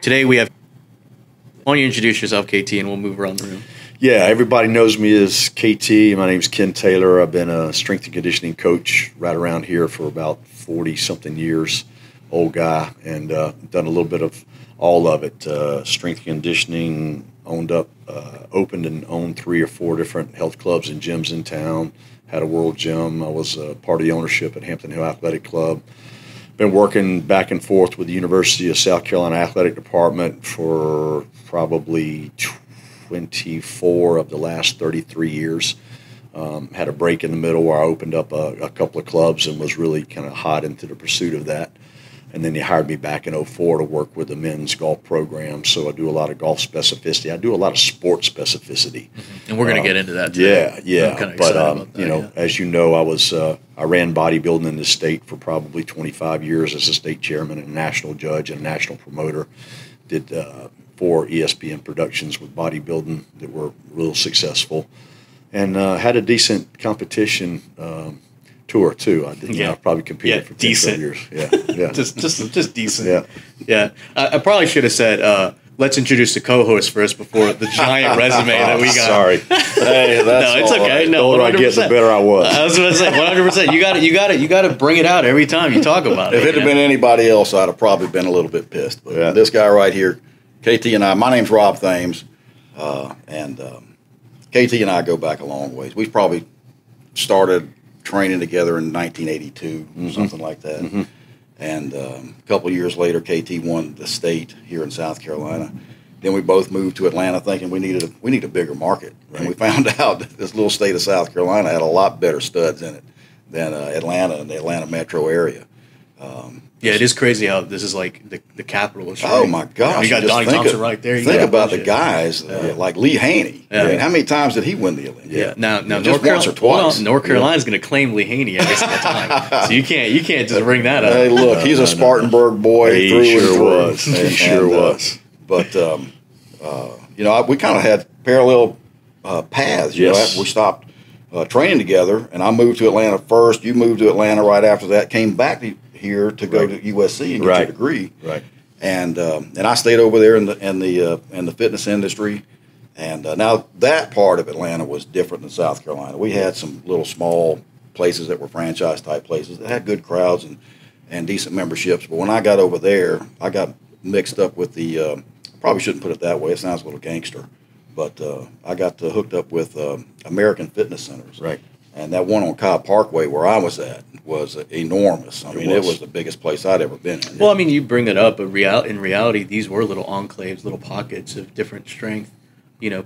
Today we have, why don't you introduce yourself, KT, and we'll move around the room. Yeah, everybody knows me as KT. My name's Ken Taylor. I've been a strength and conditioning coach right around here for about 40-something years, old guy, and done a little bit of all of it. Strength and conditioning, opened and owned 3 or 4 different health clubs and gyms in town, had a world gym. I was part of the ownership at Hampton Hill Athletic Club. Been working back and forth with the University of South Carolina Athletic Department for probably 24 of the last 33 years. Had a break in the middle where I opened up a couple of clubs and was really kind of hot into the pursuit of that. And then they hired me back in 2004 to work with the men's golf program. So I do a lot of golf specificity. I do a lot of sport specificity. Mm-hmm. And we're going to get into that today. Yeah. I'm kind of excited about that, as you know, I ran bodybuilding in the state for probably 25 years as a state chairman and a national judge and a national promoter. Did 4 ESPN productions with bodybuilding that were real successful, and had a decent competition tour too. I probably competed for 10 years. Yeah. just decent. Yeah. I probably should have said, let's introduce the co-host first before the giant resume that we got. Sorry. Hey, that's it's okay. Right. No, the older I get, the better I was. I was going to say 100%. You got to bring it out every time you talk about it. If it had been anybody else, I'd have probably been a little bit pissed. But this guy right here, KT and I, my name's Rob Thames, and KT and I go back a long ways. We probably started training together in 1982, something like that. Mm-hmm. And a couple of years later, KT won the state here in South Carolina. Then we both moved to Atlanta thinking we need a bigger market. Right. And we found out that this little state of South Carolina had a lot better studs in it than Atlanta and the Atlanta metro area. It is crazy how this is like the capital of strength. Oh, my gosh. You got Donnie Thompson right there. Think about the guys like Lee Haney. Yeah. I mean, how many times did he win the Olympics? Yeah. Now just once or twice. North Carolina's going to claim Lee Haney every single time. So you can't just bring that up. Hey, look, he's a Spartanburg boy through and through. He sure was. But, we kind of had parallel paths. Yes. We stopped training together, and I moved to Atlanta first. You moved to Atlanta right after that, came back here to go to USC and get your degree. Right. And I stayed over there in the fitness industry. And now that part of Atlanta was different than South Carolina. We had some little small places that were franchise type places that had good crowds and decent memberships. But when I got over there, I got mixed up with the probably shouldn't put it that way. It sounds a little gangster. But I got hooked up with American Fitness Centers. Right. And that one on Cobb Parkway where I was at was enormous. It was the biggest place I'd ever been in. Well, I mean, you bring it up, but in reality, these were little enclaves, little pockets of different strength,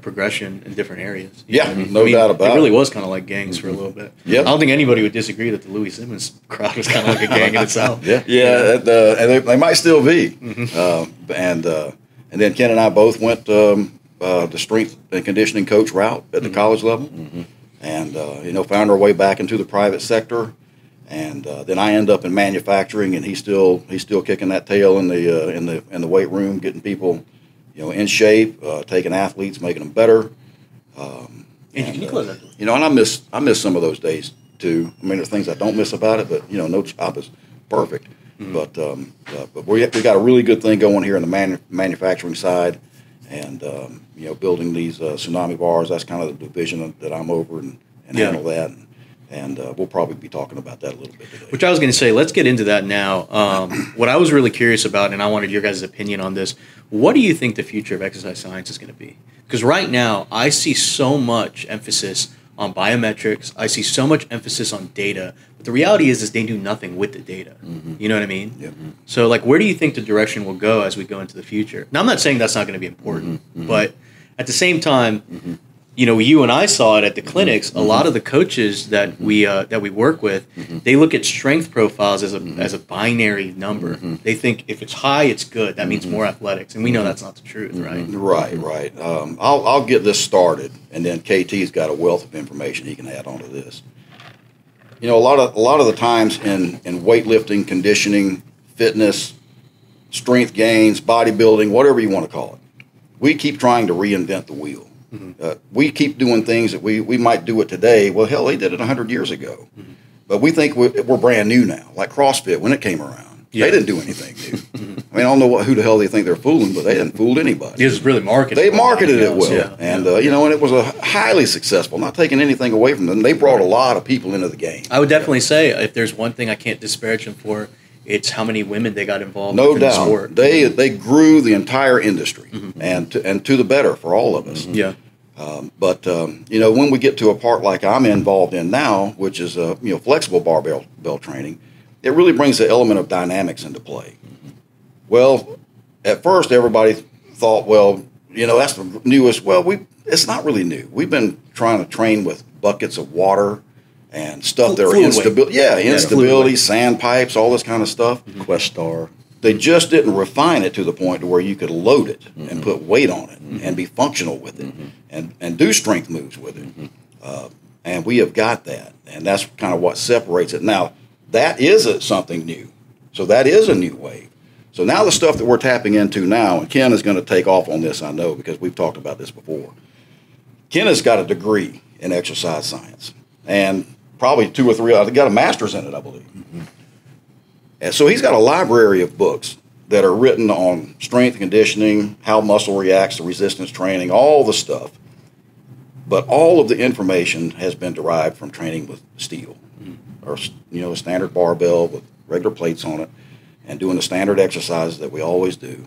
progression in different areas. No doubt about it. It really was kind of like gangs for a little bit. Yep. I don't think anybody would disagree that the Louis Simmons crowd was kind of like a gang in itself. And they might still be. Mm-hmm. And then Ken and I both went the strength and conditioning coach route at the college level. Mm-hmm. And found our way back into the private sector, and then I end up in manufacturing, and he's still kicking that tail in the weight room, getting people, in shape, taking athletes, making them better. Can you close that door? And I miss some of those days too. I mean, there's things I don't miss about it, but no job is perfect. Mm-hmm. But we got a really good thing going here in the manufacturing side. And, building these Tsunami Bars, that's kind of the division that I'm over and handle that. And we'll probably be talking about that a little bit today. Which I was going to say, let's get into that now. What I was really curious about, and I wanted your guys' opinion on this, what do you think the future of exercise science is going to be? Because right now, I see so much emphasis on biometrics. I see so much emphasis on data. But the reality is they do nothing with the data. Mm-hmm. You know what I mean? Yep. So, where do you think the direction will go as we go into the future? Now, I'm not saying that's not going to be important, but at the same time, you and I saw it at the clinics. A lot of the coaches that we work with, they look at strength profiles as a binary number. They think if it's high, it's good. That means more athletics, and we know that's not the truth, right? Right. I'll get this started, and then KT's got a wealth of information he can add onto this. A lot of the times in weightlifting, conditioning, fitness, strength gains, bodybuilding, whatever you want to call it, we keep trying to reinvent the wheel. We keep doing things that we might do it today. Well, hell, they did it 100 years ago. But we think we're brand new now, like CrossFit when it came around. Yeah. They didn't do anything new. I mean, I don't know who the hell they think they're fooling, but they hadn't fooled anybody. It was really marketed. They marketed it well. And, you know, and it was a highly successful, not taking anything away from them. They brought a lot of people into the game. I would definitely say if there's one thing I can't disparage them for, it's how many women they got involved no in doubt. the sport. They grew the entire industry, and to the better for all of us. Yeah. But you know, when we get to a part like I'm involved in now, which is you know, flexible barbell training, it really brings the element of dynamics into play. Well, at first everybody thought, well, you know, that's the newest. Well, it's not really new. We've been trying to train with buckets of water and stuff that are instability. Yeah, instability, sand pipes, all this kind of stuff. Questar. They just didn't refine it to the point to where you could load it and put weight on it and be functional with it and do strength moves with it. And we have got that, and that's kind of what separates it. Now, that is something new. So that is a new wave. So now the stuff that we're tapping into now, and Ken is going to take off on this, I know, because we've talked about this before. Ken has got a degree in exercise science, and probably 2 or 3, I think got a master's in it, I believe. And so he's got a library of books that are written on strength conditioning, how muscle reacts to resistance training, all the stuff. But all of the information has been derived from training with steel, or, you know, a standard barbell with regular plates on it, and doing the standard exercises that we always do.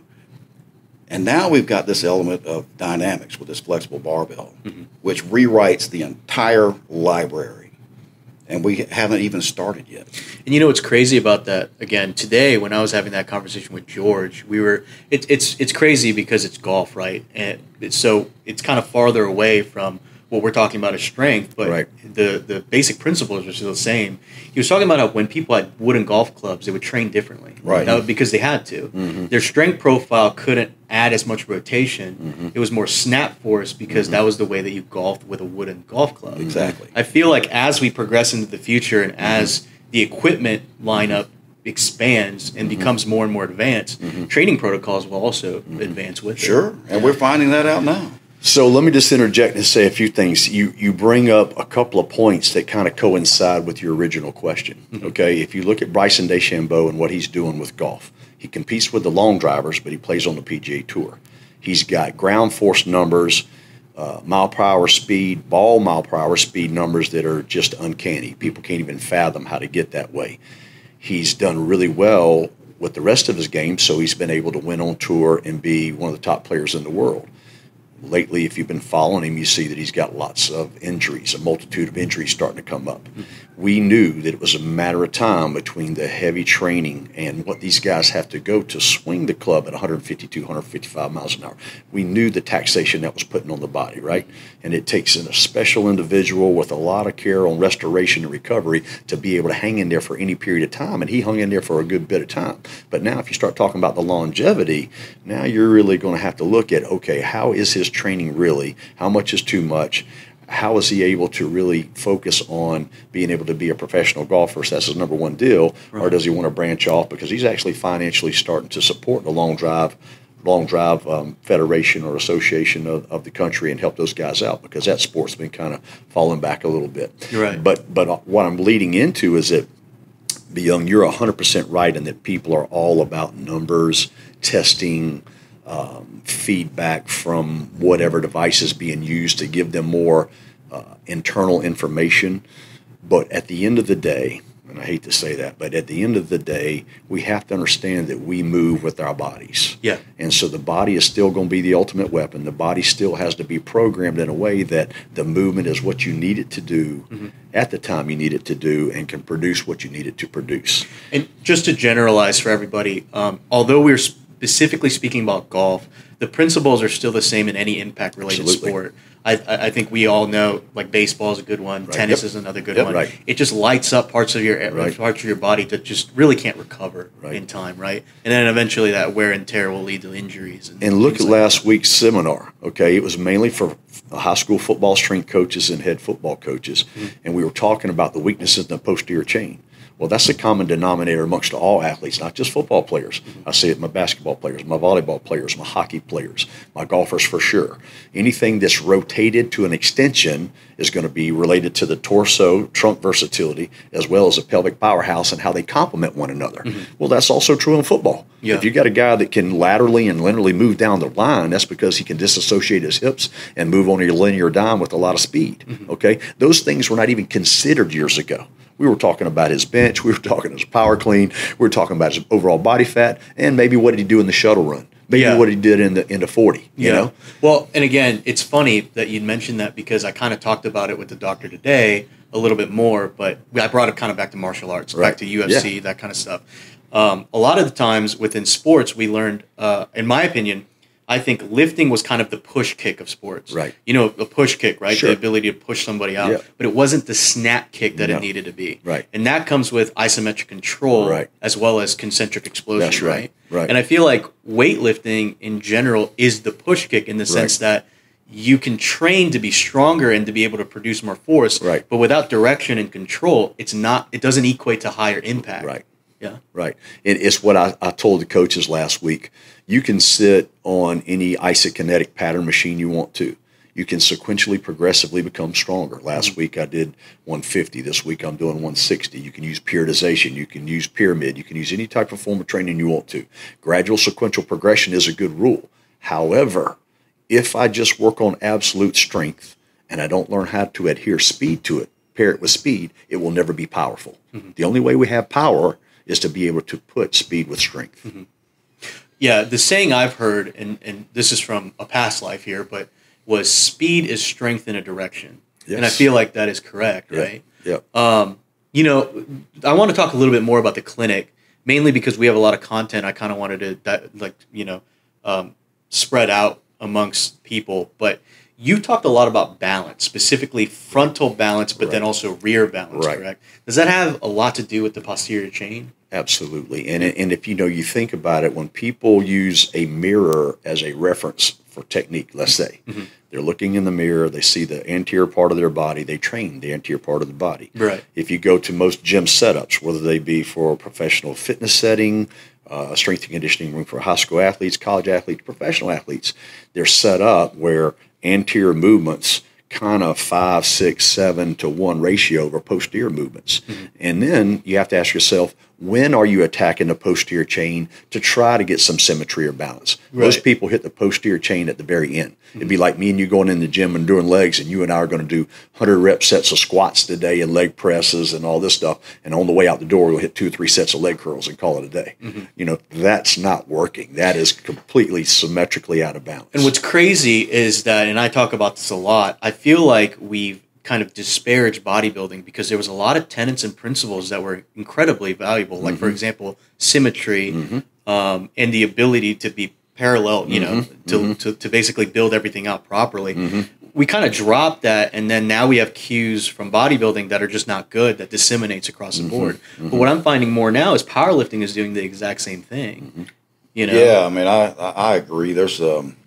And now we've got this element of dynamics with this flexible barbell, which rewrites the entire library. And we haven't even started yet. And you know what's crazy about that? Again, today when I was having that conversation with George, it's crazy because it's golf, right? And so it's kind of farther away from what we're talking about as strength, but the basic principles are still the same. He was talking about how when people had wooden golf clubs, they would train differently, right? That was because they had to. Their strength profile couldn't add as much rotation. It was more snap force because that was the way that you golfed with a wooden golf club. Exactly. I feel like as we progress into the future and as the equipment lineup expands and becomes more and more advanced, training protocols will also advance with it. Sure, and we're finding that out now. So let me just interject and say a few things. You bring up a couple of points that kind of coincide with your original question. Okay, if you look at Bryson DeChambeau and what he's doing with golf, he competes with the long drivers, but he plays on the PGA Tour. He's got ground force numbers, mile per hour speed, ball mile per hour speed numbers that are just uncanny. People can't even fathom how to get that way. He's done really well with the rest of his game, so he's been able to win on tour and be one of the top players in the world. Lately, if you've been following him, you see that he's got lots of injuries, a multitude of injuries starting to come up. We knew that it was a matter of time between the heavy training and what these guys have to go to swing the club at 152, 155 miles an hour. We knew the taxation that was putting on the body, right? And it takes a special individual with a lot of care on restoration and recovery to be able to hang in there for any period of time. And he hung in there for a good bit of time. But now if you start talking about the longevity, now you're really going to have to look at, okay, how is his training really? How much is too much? How is he able to really focus on being able to be a professional golfer? So that's his number one deal. Right. Or does he want to branch off? Because he's actually financially starting to support the long drive federation or association of the country and help those guys out, because that sport's been kind of falling back a little bit. Right. But what I'm leading into is that, Byung, you're 100% right in that people are all about numbers, testing, feedback from whatever device is being used to give them more internal information. But at the end of the day, and I hate to say that, but at the end of the day, we have to understand that we move with our bodies. Yeah. And so the body is still going to be the ultimate weapon. The body still has to be programmed in a way that the movement is what you need it to do at the time you need it to do and can produce what you need it to produce. And just to generalize for everybody, although we're specifically speaking about golf, the principles are still the same in any impact-related sport. I think we all know, like, baseball is a good one, tennis is another good one. Right. It just lights up parts of your body that just really can't recover in time, right? And then eventually that wear and tear will lead to injuries. And look at last week's seminar, okay? It was mainly for high school football strength coaches and head football coaches, and we were talking about the weaknesses in the posterior chain. Well, that's a common denominator amongst all athletes, not just football players. I see it in my basketball players, my volleyball players, my hockey players, my golfers for sure. Anything that's rotated to an extension is going to be related to the torso, trunk versatility, as well as the pelvic powerhouse and how they complement one another. Well, that's also true in football. Yeah. If you got a guy that can laterally and linearly move down the line, that's because he can disassociate his hips and move on a linear dime with a lot of speed. Okay? Those things were not even considered years ago. We were talking about his bench. We were talking his power clean. We were talking about his overall body fat, and maybe what did he do in the shuttle run. Maybe what he did in the 40. You know. Well, and again, it's funny that you mentioned that because I kind of talked about it with the doctor today a little bit more, but I brought it kind of back to martial arts, back to UFC, that kind of stuff. A lot of the times within sports, we learned, in my opinion, I think lifting was kind of the push kick of sports. Right. You know, a push kick, right? Sure. The ability to push somebody out. Yeah. But it wasn't the snap kick that it needed to be. Right. And that comes with isometric control as well as concentric explosion, That's right. Right. And I feel like weightlifting in general is the push kick in the sense that you can train to be stronger and to be able to produce more force. Right. But without direction and control, it doesn't equate to higher impact. Right. Yeah. Right. And it's what I told the coaches last week. You can sit on any isokinetic pattern machine you want to. You can sequentially, progressively become stronger. Last week I did 150. This week I'm doing 160. You can use periodization. You can use pyramid. You can use any type of form of training you want to. Gradual sequential progression is a good rule. However, if I just work on absolute strength and I don't learn how to adhere speed to it, pair it with speed, it will never be powerful. The only way we have power is to be able to put speed with strength. Yeah, the saying I've heard, and this is from a past life here, but was speed is strength in a direction. Yes. And I feel like that is correct, right? Yeah. You know, I want to talk a little bit more about the clinic, mainly because we have a lot of content I kind of wanted to, spread out amongst people. But you talked a lot about balance, specifically frontal balance, but then also rear balance, correct? Does that have a lot to do with the posterior chain? Absolutely. And if you think about it, when people use a mirror as a reference for technique, let's say, they're looking in the mirror, they see the anterior part of their body, they train the anterior part of the body. Right. If you go to most gym setups, whether they be for a professional fitness setting, a strength and conditioning room for high school athletes, college athletes, professional athletes, they're set up where anterior movements kind of 5, 6, 7 to 1 ratio over posterior movements. And then you have to ask yourself, when are you attacking the posterior chain to try to get some symmetry or balance? Most people hit the posterior chain at the very end. It'd be like me and you going in the gym and doing legs, and you and I are going to do 100 rep sets of squats today and leg presses and all this stuff. And on the way out the door, we'll hit 2 or 3 sets of leg curls and call it a day. You know, that's not working. That is completely symmetrically out of balance. And what's crazy is that, and I talk about this a lot, I feel like we've kind of disparaged bodybuilding because there was a lot of tenets and principles that were incredibly valuable. Like, for example, symmetry and the ability to be parallel, you know, to basically build everything out properly. We kind of dropped that, and then now we have cues from bodybuilding that are just not good, that disseminates across the board. But what I'm finding more now is powerlifting is doing the exact same thing. You know? Yeah, I mean, I agree. There's Ken,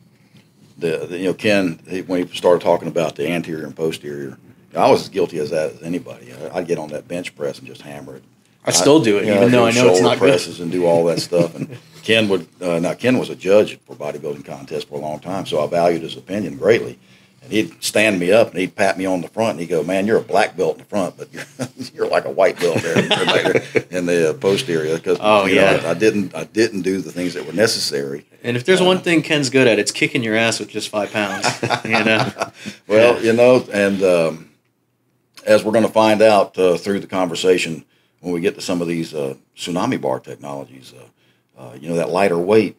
when he started talking about the anterior and posterior, I was as guilty as that as anybody. I'd get on that bench press and just hammer it. I still do it, even though I know it's not good. Presses and do all that stuff. And Ken Ken was a judge for bodybuilding contests for a long time, so I valued his opinion greatly. And he'd stand me up and he'd pat me on the front and he'd go, "Man, you're a black belt in the front, but you're like a white belt there in the posterior." Because I didn't do the things that were necessary. And if there's one thing Ken's good at, it's kicking your ass with just 5 pounds. You know. Well, you know, and as we're going to find out through the conversation when we get to some of these Tsunami Bar technologies, that lighter weight.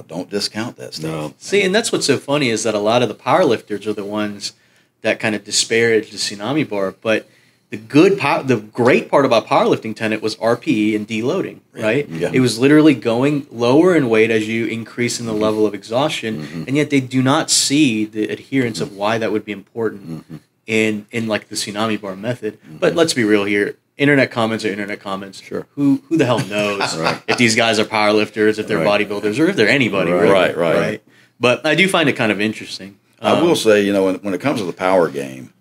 Don't discount that stuff. No. See, and that's what's so funny is that a lot of the powerlifters are the ones that kind of disparage the Tsunami Bar. But the great part about powerlifting tenet was RPE and deloading, right? Yeah. It was literally going lower in weight as you increase in the level of exhaustion, and yet they do not see the adherence of why that would be important in like the Tsunami Bar method. But let's be real here. Internet comments are internet comments. Sure. Who the hell knows if these guys are powerlifters, if they're bodybuilders, or if they're anybody, really. Right. But I do find it kind of interesting. I will say, when it comes to the power game,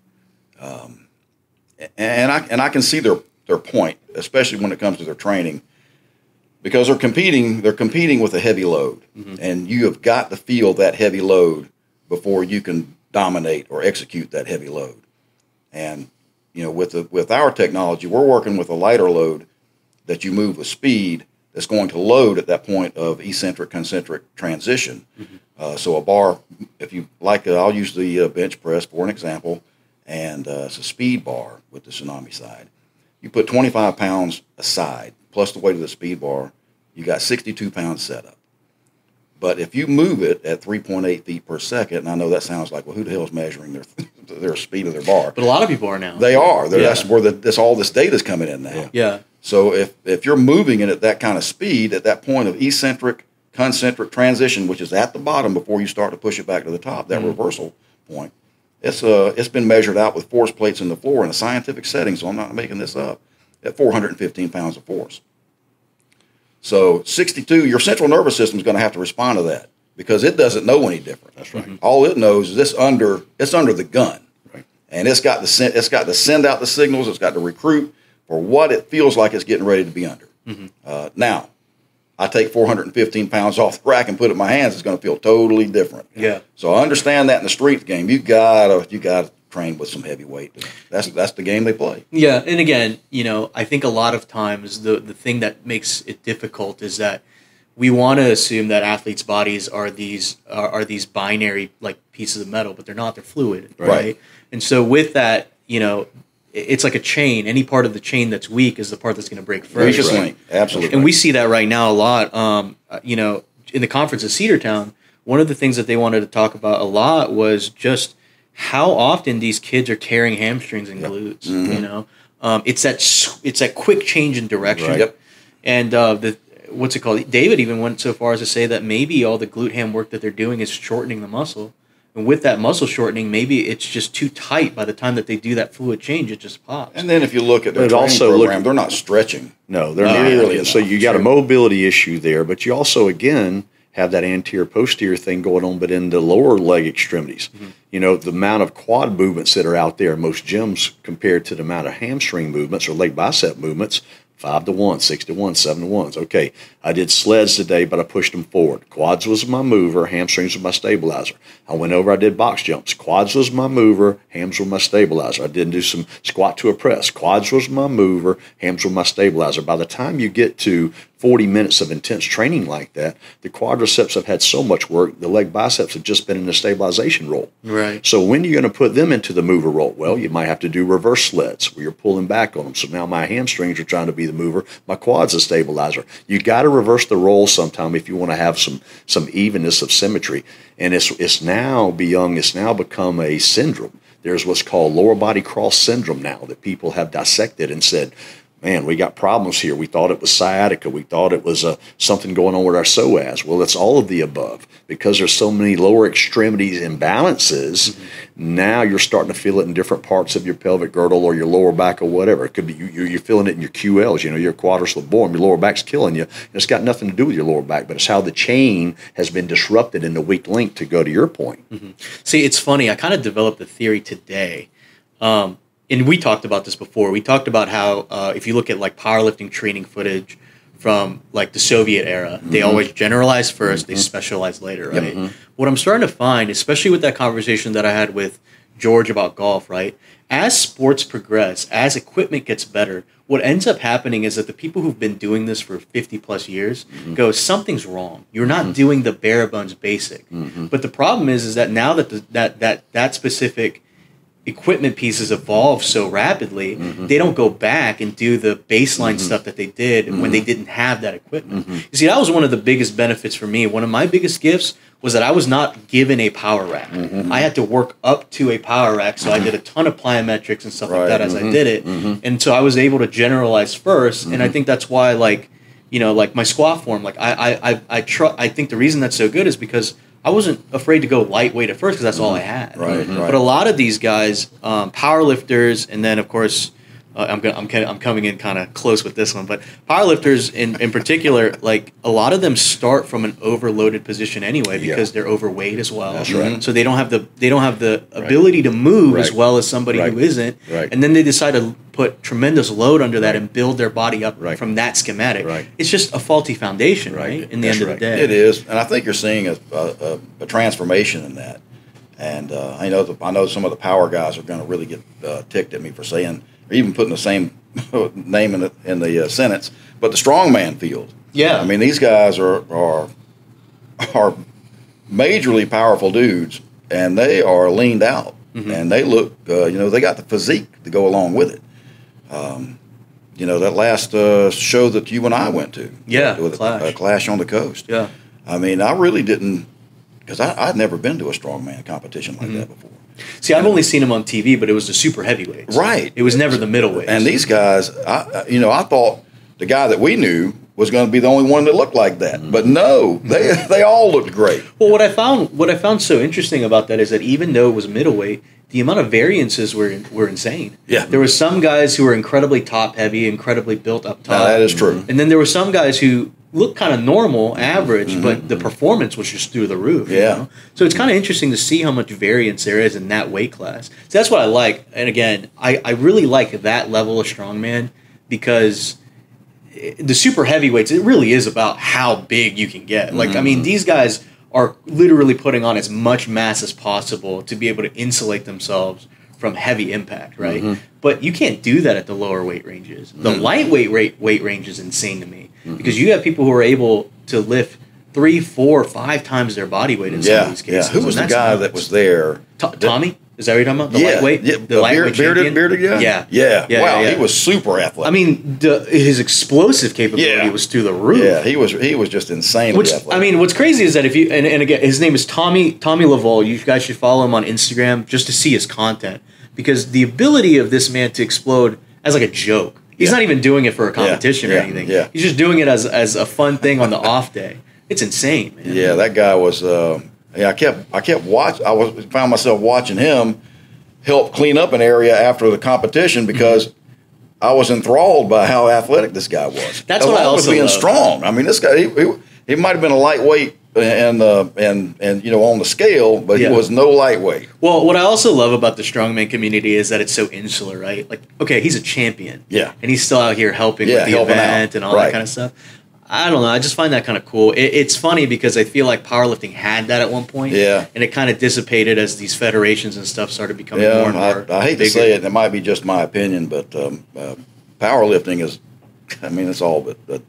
and I can see their point, especially when it comes to their training, because they're competing with a heavy load, and you have got to feel that heavy load before you can dominate or execute that heavy load. And with our technology, we're working with a lighter load that you move with speed that's going to load at that point of eccentric concentric transition. So a bar, if you like, I'll use the bench press for an example, and it's a speed bar with the Tsunami side. You put 25 pounds aside, plus the weight of the speed bar, you got 62 pounds set up. But if you move it at 3.8 feet per second, and I know that sounds like, well, who the hell is measuring their speed of their bar? But a lot of people are now. They are. That's where all this data is coming in now. Yeah. So if you're moving it at that kind of speed, at that point of eccentric, concentric transition, which is at the bottom before you start to push it back to the top, that reversal point, it's been measured out with force plates in the floor in a scientific setting, so I'm not making this up, at 415 pounds of force. So 62, your central nervous system is going to have to respond to that because it doesn't know any different. That's right. All it knows is it's under the gun, right. And it's got to send out the signals. It's got to recruit for what it feels like it's getting ready to be under. Now, I take 415 pounds off the rack and put it in my hands. It's going to feel totally different. Yeah. So I understand that in the strength game, you gotta train with some heavy weight. That's the game they play. Yeah, and again, I think a lot of times the thing that makes it difficult is that we want to assume that athletes' bodies are these binary like pieces of metal, but they're not. They're fluid, right? And so with that, it's like a chain. Any part of the chain that's weak is the part that's going to break first. Weakest link, absolutely. And we see that right now a lot. In the conference at Cedartown, one of the things that they wanted to talk about a lot was just how often these kids are tearing hamstrings and glutes. It's that quick change in direction. Right. Yep. And what's it called? David even went so far as to say that maybe all the glute ham work that they're doing is shortening the muscle. And with that muscle shortening, maybe it's just too tight. By the time that they do that fluid change, it just pops. And then if you look at their training program, they're not stretching. No, they're not. Really. So you got a mobility issue there, but you also, again, have that anterior-posterior thing going on, but in the lower leg extremities. The amount of quad movements that are out there in most gyms compared to the amount of hamstring movements or leg bicep movements, 5 to 1, 6 to 1, 7 to 1s. Okay, I did sleds today, but I pushed them forward. Quads was my mover, hamstrings was my stabilizer. I went over, I did box jumps. Quads was my mover, hams were my stabilizer. I did do some squat to a press. Quads was my mover, hams were my stabilizer. By the time you get to 40 minutes of intense training like that, the quadriceps have had so much work, the leg biceps have just been in the stabilization role. Right. So when you're going to put them into the mover role, well, you might have to do reverse sleds where you're pulling back on them. So now my hamstrings are trying to be the mover, my quad's a stabilizer. You got to reverse the role sometime if you want to have some evenness of symmetry. And it's now become a syndrome. There's what's called lower body cross syndrome now that people have dissected and said, man, we got problems here. We thought it was sciatica. We thought it was something going on with our psoas. Well, it's all of the above. Because there's so many lower extremities imbalances, now you're starting to feel it in different parts of your pelvic girdle or your lower back or whatever. It could be you're feeling it in your QLs. Your quadriceps lumborum, your lower back's killing you. And it's got nothing to do with your lower back, but it's how the chain has been disrupted in the weak link, to go to your point. See, it's funny. I kind of developed a theory today. And we talked about this before. We talked about how if you look at like powerlifting training footage from like the Soviet era, they always generalize first, they specialize later, right? What I'm starting to find, especially with that conversation that I had with George about golf, right? As sports progress, as equipment gets better, what ends up happening is that the people who've been doing this for 50 plus years go, something's wrong. You're not doing the bare bones basic. But the problem is that now that that specific equipment pieces evolve so rapidly, they don't go back and do the baseline stuff that they did when they didn't have that equipment. You see, that was one of the biggest benefits for me. One of my biggest gifts was that I was not given a power rack. I had to work up to a power rack, so I did a ton of plyometrics and stuff like that as I did it. And so I was able to generalize first, and I think that's why, like my squat form, like I think the reason that's so good is because I wasn't afraid to go lightweight at first because that's all I had. Right. But a lot of these guys, power lifters, and then of course I'm coming in kind of close with this one, but powerlifters in particular, like a lot of them start from an overloaded position anyway because they're overweight as well. That's right. So they don't have the ability to move as well as somebody who isn't. Right. And then they decide to put tremendous load under that and build their body up from that schematic. Right. It's just a faulty foundation, right? In the end of the day, it is, and I think you're seeing a transformation in that. And I know some of the power guys are going to really get ticked at me for saying, or even putting the same name in the sentence, but the strongman field. Yeah, I mean, these guys are majorly powerful dudes, and they are leaned out, and they look, they got the physique to go along with it. That last show that you and I went to, with a Clash on the Coast. Yeah, I mean, I really didn't, because I'd never been to a strongman competition like that before. See, I've only seen him on TV, but it was the super heavyweights. Right. It was never the middleweights. And these guys, I thought the guy that we knew was going to be the only one that looked like that. But no, they all looked great. Well, what I found so interesting about that is that even though it was middleweight, the amount of variances were insane. Yeah. There were some guys who were incredibly top heavy, incredibly built up top. Now, that is true. And then there were some guys who looked kind of normal, average, but the performance was just through the roof. Yeah. You know? So it's kind of interesting to see how much variance there is in that weight class. So that's what I like. And again, I really like that level of strongman because the super heavyweights, it really is about how big you can get. Like, I mean, these guys are literally putting on as much mass as possible to be able to insulate themselves from heavy impact, right? But you can't do that at the lower weight ranges. The lightweight weight range is insane to me because you have people who are able to lift 3, 4, 5 times their body weight in some of these cases. Yeah. Who was the guy that was there? Tommy? Is that what you're talking about? The lightweight? Yeah. The lightweight bearded guy? Yeah. Wow, he was super athletic. I mean, his explosive capability was through the roof. Yeah, he was just insanely athletic. I mean, what's crazy is that if you and again, his name is Tommy Laval. You guys should follow him on Instagram just to see his content because the ability of this man to explode as like a joke. He's not even doing it for a competition or anything. Yeah. He's just doing it as a fun thing on the off day. It's insane, man. Yeah, that guy was. I kept watching. Found myself watching him help clean up an area after the competition because I was enthralled by how athletic this guy was. That's what I also being love. Strong. I mean, this guy he might have been a lightweight and on the scale, but he was no lightweight. Well, what I also love about the strongman community is that it's so insular, right? Like, okay, he's a champion, and he's still out here helping with the event and all that kind of stuff. I don't know. I just find that kind of cool. It's funny because I feel like powerlifting had that at one point. Yeah. And it kind of dissipated as these federations and stuff started becoming more and more I hate to say it. It might be just my opinion, but powerlifting is, I mean, it's all but a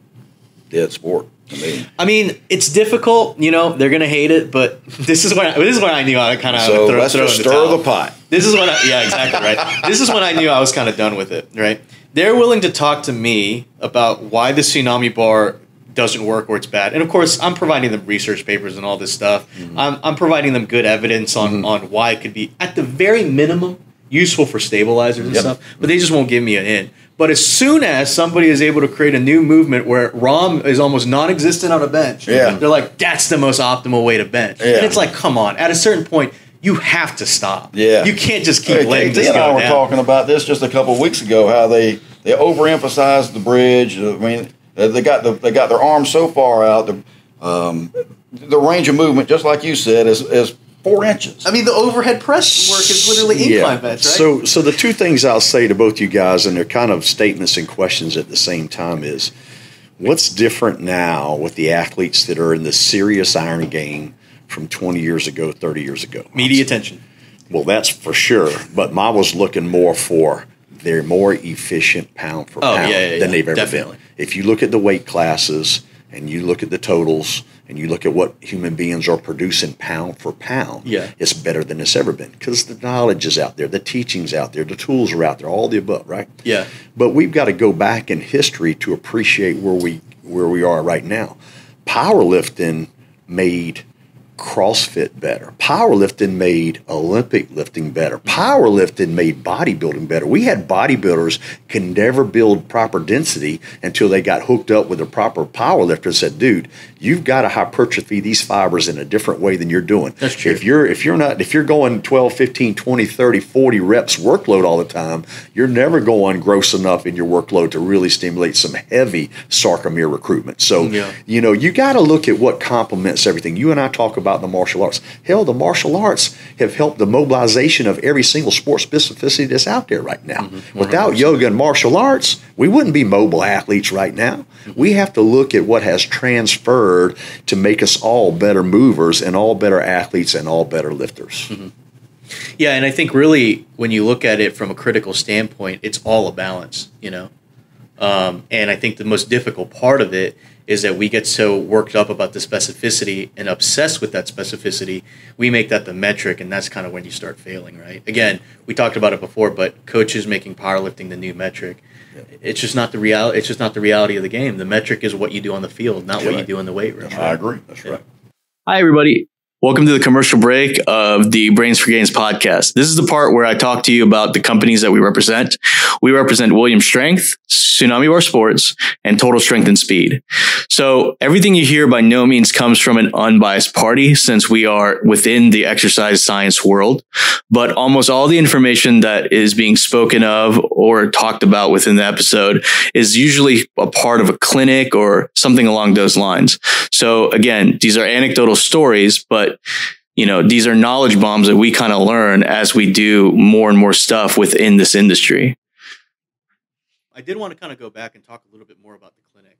dead sport to me. I mean, it's difficult. You know, they're going to hate it, but this is when I knew I kind of let's just stir the pot. This is when exactly right. This is when I knew I was kind of done with it, right? They're willing to talk to me about why the Tsunami Bar doesn't work or it's bad. And of course, I'm providing them research papers and all this stuff. I'm providing them good evidence on why it could be, at the very minimum, useful for stabilizers and stuff, but they just won't give me an in. But as soon as somebody is able to create a new movement where ROM is almost non-existent on a bench, they're like, that's the most optimal way to bench. And it's like, come on, at a certain point, you have to stop. You can't just keep letting this go down. KT and I were talking about this just a couple of weeks ago, how they overemphasized the bridge. I mean, they got their arms so far out. The range of movement, just like you said, is 4 inches. I mean, the overhead press work is literally incline bench, right? So the two things I'll say to both you guys, and they're kind of statements and questions at the same time, is what's different now with the athletes that are in the serious iron game from 20 years ago, 30 years ago? Media attention. Well, that's for sure. But Ma was looking more for they're more efficient pound for pound than they've ever been. If you look at the weight classes and you look at the totals and you look at what human beings are producing pound for pound, it's better than it's ever been because the knowledge is out there, the teaching's out there, the tools are out there, all the above, right? Yeah. But we've got to go back in history to appreciate where we are right now. Powerlifting made CrossFit better. Powerlifting made Olympic lifting better. Powerlifting made bodybuilding better. We had bodybuilders can never build proper density until they got hooked up with a proper powerlifter and said, dude, you've got to hypertrophy these fibers in a different way than you're doing. That's true. If you're going 12, 15, 20, 30, 40 reps workload all the time, you're never going gross enough in your workload to really stimulate some heavy sarcomere recruitment. So, you got to look at what complements everything. You and I talk about the martial arts. Hell, the martial arts have helped the mobilization of every single sport specificity that's out there right now. Without yoga and martial arts, we wouldn't be mobile athletes right now. We have to look at what has transferred to make us all better movers and all better athletes and all better lifters. Yeah, and I think really when you look at it from a critical standpoint, it's all a balance, and I think the most difficult part of it is that we get so worked up about the specificity and obsessed with that specificity, we make that the metric, and that's kind of when you start failing, right? Again, we talked about it before, but coaches making powerlifting the new metric. It's just not the reality. It's just not the reality of the game. The metric is what you do on the field, not what you do in the weight room. I agree. That's right. Hi, everybody. Welcome to the commercial break of the Brains for Gains podcast. This is the part where I talk to you about the companies that we represent. We represent William Strength, Tsunami Bar Sports, and Total Strength and Speed. So everything you hear by no means comes from an unbiased party, since we are within the exercise science world. But almost all the information that is being spoken of or talked about within the episode is usually a part of a clinic or something along those lines. So again, these are anecdotal stories, but these are knowledge bombs that we kind of learn as we do more and more stuff within this industry. I did want to kind of go back and talk a little bit more about the clinic,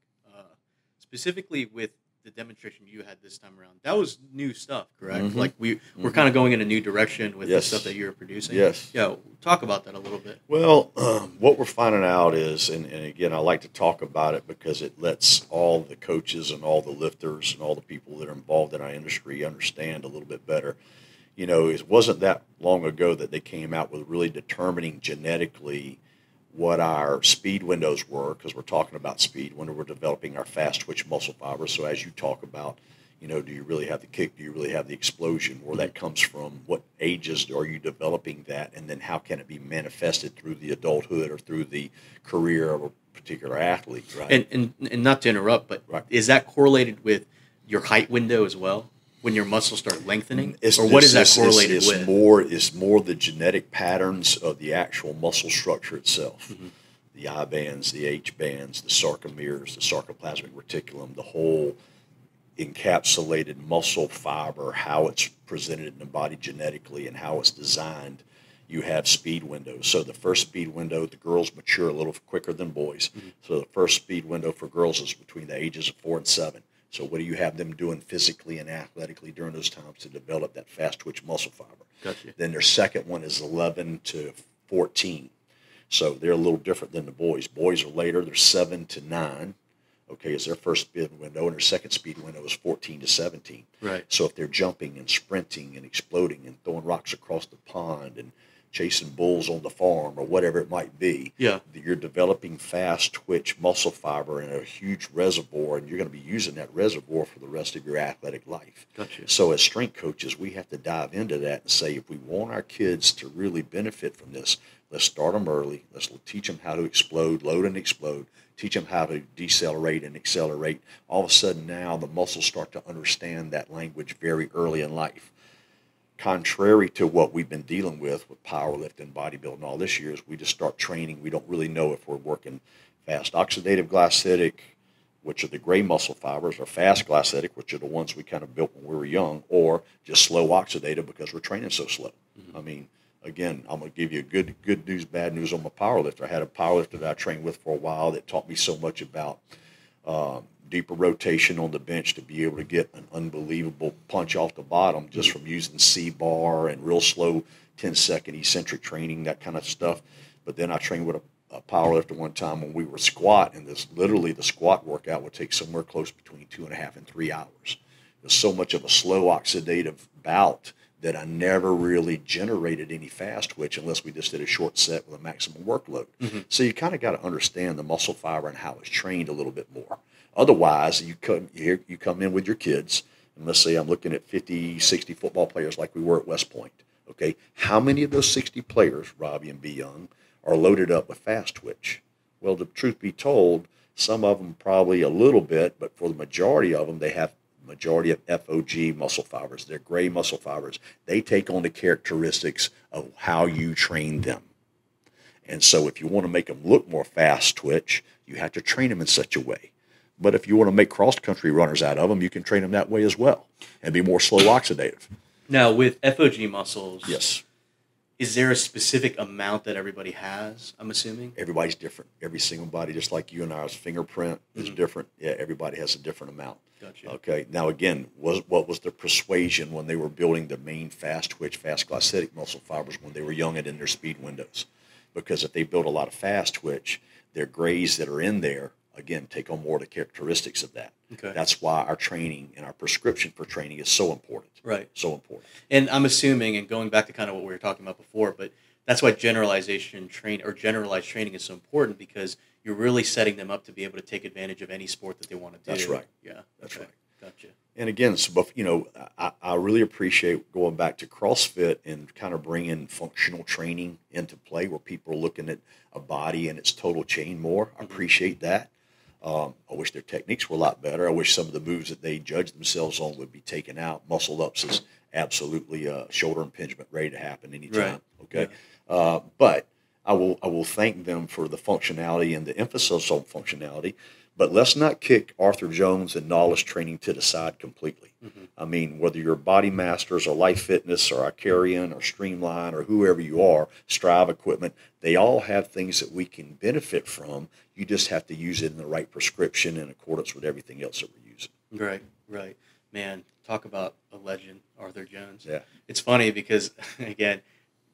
specifically with the demonstration you had this time around. That was new stuff, correct? Like we're kind of going in a new direction with the stuff that you're producing. Yes. Yeah. Talk about that a little bit. Well, what we're finding out is, and again, I like to talk about it because it lets all the coaches and all the lifters and all the people that are involved in our industry understand a little bit better. It wasn't that long ago that they came out with really determining genetically what our speed windows were, because we're talking about speed when we're developing our fast twitch muscle fibers. So as you talk about, do you really have the kick? Do you really have the explosion? Where that comes from? What ages are you developing that? And then how can it be manifested through the adulthood or through the career of a particular athlete, right? And not to interrupt, but is that correlated with your height window as well? When your muscles start lengthening, what is that correlated with? It's more the genetic patterns of the actual muscle structure itself. The I bands, the H bands, the sarcomeres, the sarcoplasmic reticulum, the whole encapsulated muscle fiber, how it's presented in the body genetically and how it's designed. You have speed windows. So the first speed window, the girls mature a little quicker than boys. So the first speed window for girls is between the ages of 4 and 7. So what do you have them doing physically and athletically during those times to develop that fast twitch muscle fiber? Gotcha. Then their second one is 11 to 14. So they're a little different than the boys. Boys are later. They're 7 to 9. Okay, is their first speed window, and their second speed window is 14 to 17. Right. So if they're jumping and sprinting and exploding and throwing rocks across the pond and chasing bulls on the farm or whatever it might be, you're developing fast twitch muscle fiber in a huge reservoir, and you're going to be using that reservoir for the rest of your athletic life. Gotcha. So as strength coaches, we have to dive into that and say, if we want our kids to really benefit from this, let's start them early. Let's teach them how to explode, load and explode. Teach them how to decelerate and accelerate. All of a sudden now the muscles start to understand that language very early in life. Contrary to what we've been dealing with powerlifting, bodybuilding all this year, is we just start training. We don't really know if we're working fast oxidative glycidic, which are the gray muscle fibers, or fast glycidic, which are the ones we kind of built when we were young, or just slow oxidative because we're training so slow. I mean, again, I'm going to give you good news, bad news on my powerlifter. I had a powerlifter that I trained with for a while that taught me so much about deeper rotation on the bench to be able to get an unbelievable punch off the bottom just from using C-bar and real slow 10-second eccentric training, that kind of stuff. But then I trained with a powerlifter one time when we were squat, and literally the squat workout would take somewhere close between 2.5 and 3 hours. It was so much of a slow oxidative bout that I never really generated any fast twitch unless we just did a short set with a maximum workload. So you kind of got to understand the muscle fiber and how it's trained a little bit more. Otherwise, you come in with your kids, and let's say I'm looking at 50, 60 football players like we were at West Point. Okay, how many of those 60 players, Robbie and B. Young, are loaded up with fast twitch? Well, the truth be told, some of them probably a little bit, but for the majority of them, they have majority of FOG muscle fibers. They're gray muscle fibers. They take on the characteristics of how you train them. And so if you want to make them look more fast twitch, you have to train them in such a way. But if you want to make cross-country runners out of them, you can train them that way as well and be more slow oxidative. Now, with FOG muscles, Yes. Is there a specific amount that everybody has, I'm assuming? Everybody's different. Every single body, just like you and ours, fingerprint is different. Yeah, everybody has a different amount. Gotcha. Okay. Now, again, what was the persuasion when they were building the main fast twitch, fast glycidic muscle fibers when they were young and in their speed windows? Because if they build a lot of fast twitch, their grays that are in there, again, take on more of the characteristics of that. Okay. That's why our training and our prescription for training is so important. Right. So important. And I'm assuming, and going back to kind of what we were talking about before, but that's why generalized training is so important, because you're really setting them up to be able to take advantage of any sport that they want to do. That's right. Yeah. That's right. Gotcha. And again, so, you know, I really appreciate going back to CrossFit and kind of bringing functional training into play where people are looking at a body and its total chain more. I appreciate that. I wish their techniques were a lot better. I wish some of the moves that they judge themselves on would be taken out. Muscle ups is absolutely shoulder impingement ready to happen anytime. Right. Okay, yeah. But I will thank them for the functionality and the emphasis on functionality. But let's not kick Arthur Jones and knowledge training to the side completely. I mean, whether you're Body Masters or Life Fitness or Icarian or Streamline or whoever you are, Strive Equipment, they all have things that we can benefit from. You just have to use it in the right prescription in accordance with everything else that we're using. Right. Man, talk about a legend, Arthur Jones. Yeah. It's funny because, again,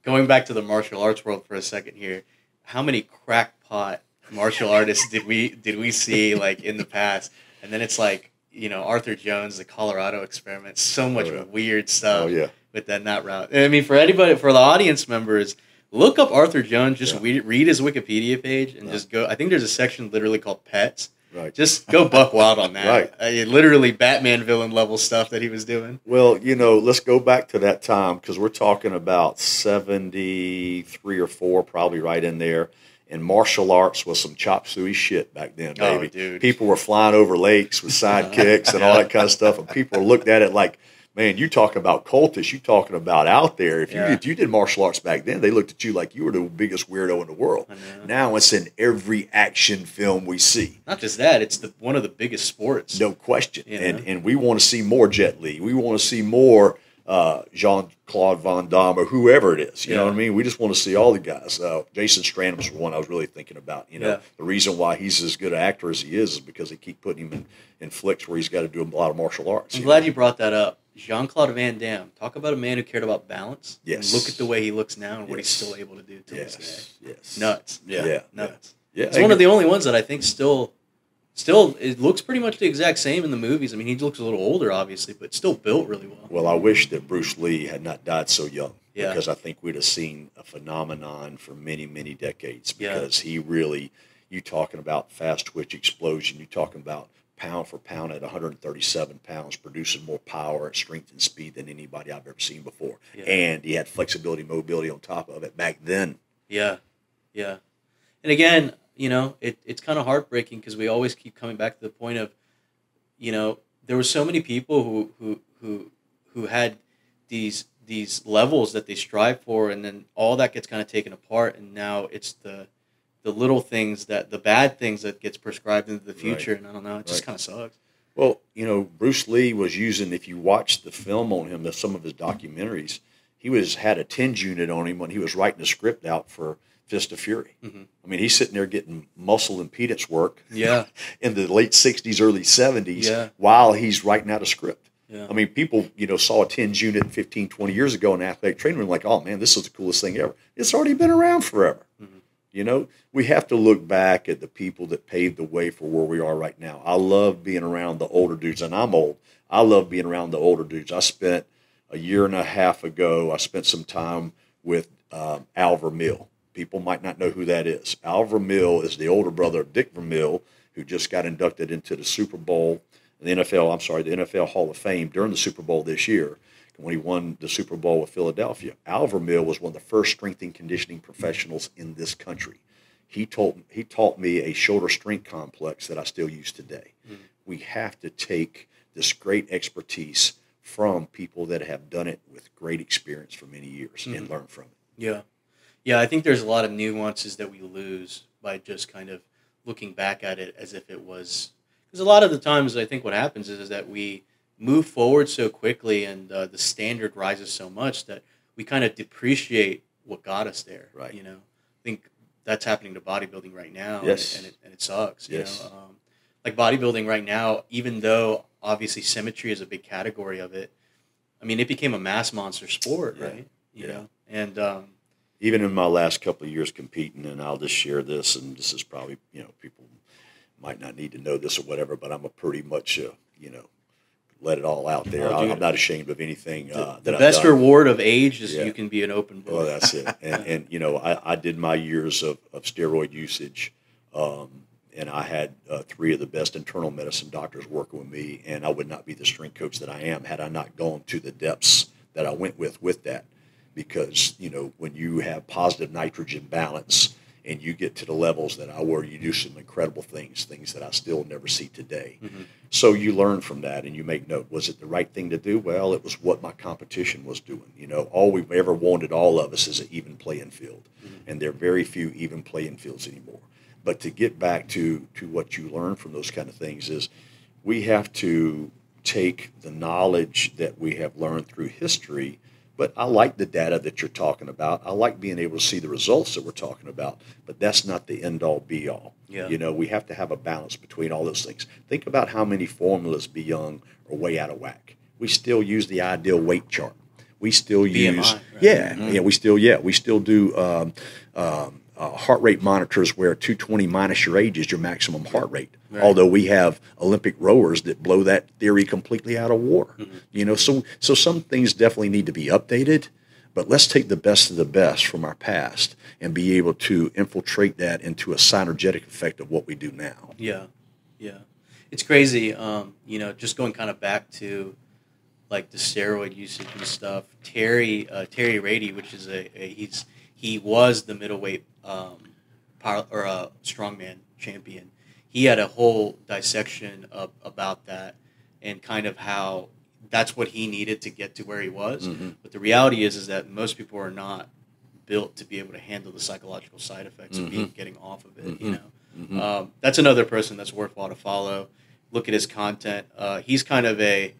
going back to the martial arts world for a second here, how many crackpot martial artists did we see like in the past? And then it's like, you know, Arthur Jones, the Colorado experiment, so much weird stuff with that route. I mean, for anybody, for the audience members, look up Arthur Jones, just read his Wikipedia page and just go. I think there's a section literally called Pets. Right. Just go buck wild on that. Right. Literally Batman villain level stuff that he was doing. Well, you know, let's go back to that time because we're talking about 73 or 4, probably right in there. And martial arts was some chop suey shit back then, baby. Oh, dude. People were flying over lakes with sidekicks and all that kind of stuff, and people looked at it like, man, you talking about cultish, you talking about out there. If you did martial arts back then, they looked at you like you were the biggest weirdo in the world. Now it's in every action film we see. Not just that, it's one of the biggest sports. No question. You know? And we want to see more Jet Li. We want to see more Jean-Claude Van Damme or whoever it is. You know what I mean? We just want to see all the guys. Jason Statham was one I was really thinking about. You know, the reason why he's as good an actor as he is because they keep putting him in flicks where he's got to do a lot of martial arts. I'm glad you brought that up. Jean-Claude Van Damme. Talk about a man who cared about balance. Yes. And look at the way he looks now and what he's still able to do to this day. Yes. Nuts. Yeah. Nuts. Yeah. It's one of the only ones that I think still it looks pretty much the exact same in the movies. I mean, he looks a little older, obviously, but still built really well. Well, I wish that Bruce Lee had not died so young because I think we'd have seen a phenomenon for many, many decades because he really, you talking about fast twitch explosion, you talking about pound for pound at 137 pounds, producing more power and strength and speed than anybody I've ever seen before. Yeah. And he had flexibility, mobility on top of it back then. Yeah. And again, you know, it's kind of heartbreaking because we always keep coming back to the point of, you know, there were so many people who had these levels that they strive for, and then all that gets kind of taken apart, and now it's the little things the bad things that gets prescribed into the future, and I don't know, it just kind of sucks. Well, you know, Bruce Lee was using, if you watch the film on him, some of his documentaries, he had a TENS unit on him when he was writing the script out for Fist of Fury. Mm-hmm. I mean, he's sitting there getting muscle impedance work in the late 60s, early 70s while he's writing out a script. Yeah. I mean, people, you know, saw a TENS unit 15, 20 years ago in an athletic training room like, oh, man, this is the coolest thing ever. It's already been around forever. Mm-hmm. You know, we have to look back at the people that paved the way for where we are right now. I love being around the older dudes, and I'm old. I love being around the older dudes. I spent a year and a half ago, I spent some time with Al Vermeil. People might not know who that is. Al Vermeil is the older brother of Dick Vermeil, who just got inducted into the Super Bowl the NFL Hall of Fame during the Super Bowl this year, when he won the Super Bowl with Philadelphia. Alvermill was one of the first strength and conditioning professionals in this country. He taught me a shoulder strength complex that I still use today. Mm-hmm. We have to take this great expertise from people that have done it with great experience for many years and learn from it. Yeah. Yeah, I think there's a lot of nuances that we lose by just kind of looking back at it as if it was, because a lot of the times I think what happens is that we move forward so quickly and the standard rises so much that we kind of depreciate what got us there. Right. I think that's happening to bodybuilding right now. Yes. And it sucks. Yes. Like bodybuilding right now, even though obviously symmetry is a big category of it, I mean, it became a mass monster sport, right? You know? And even in my last couple of years competing, and I'll just share this, and this is probably, people might not need to know this or whatever, but I'm a pretty much, let it all out there. I'm not ashamed of anything that the I've best done. reward of age is you can be an open book. Well, that's it. And I did my years of steroid usage, and I had 3 of the best internal medicine doctors working with me, and I would not be the strength coach that I am had I not gone to the depths that I went with that. Because, when you have positive nitrogen balance and you get to the levels that I were, you do some incredible things that I still never see today. Mm-hmm. So you learn from that and you make note. Was it the right thing to do? Well, it was what my competition was doing. All we've ever wanted, all of us, is an even playing field. Mm-hmm. And there are very few even playing fields anymore. But to get back to what you learn from those kind of things is we have to take the knowledge that we have learned through history. But I like the data that you're talking about. I like being able to see the results that we're talking about. But that's not the end-all, be-all. Yeah. We have to have a balance between all those things. Think about how many formulas Byung are way out of whack. We still use the ideal weight chart. We still use BMI, right? We still do heart rate monitors where 220 minus your age is your maximum heart rate. Right. Although we have Olympic rowers that blow that theory completely out of water. Mm-hmm. So some things definitely need to be updated, but let's take the best of the best from our past and be able to infiltrate that into a synergetic effect of what we do now. Yeah. It's crazy, just going kind of back to like the steroid usage and stuff. Terry Rady, which is he was the middleweight strongman champion. He had a whole dissection about that and kind of how that's what he needed to get to where he was. Mm-hmm. But the reality is that most people are not built to be able to handle the psychological side effects of getting off of it. Mm-hmm. That's another person that's worthwhile to follow. Look at his content. He's kind of the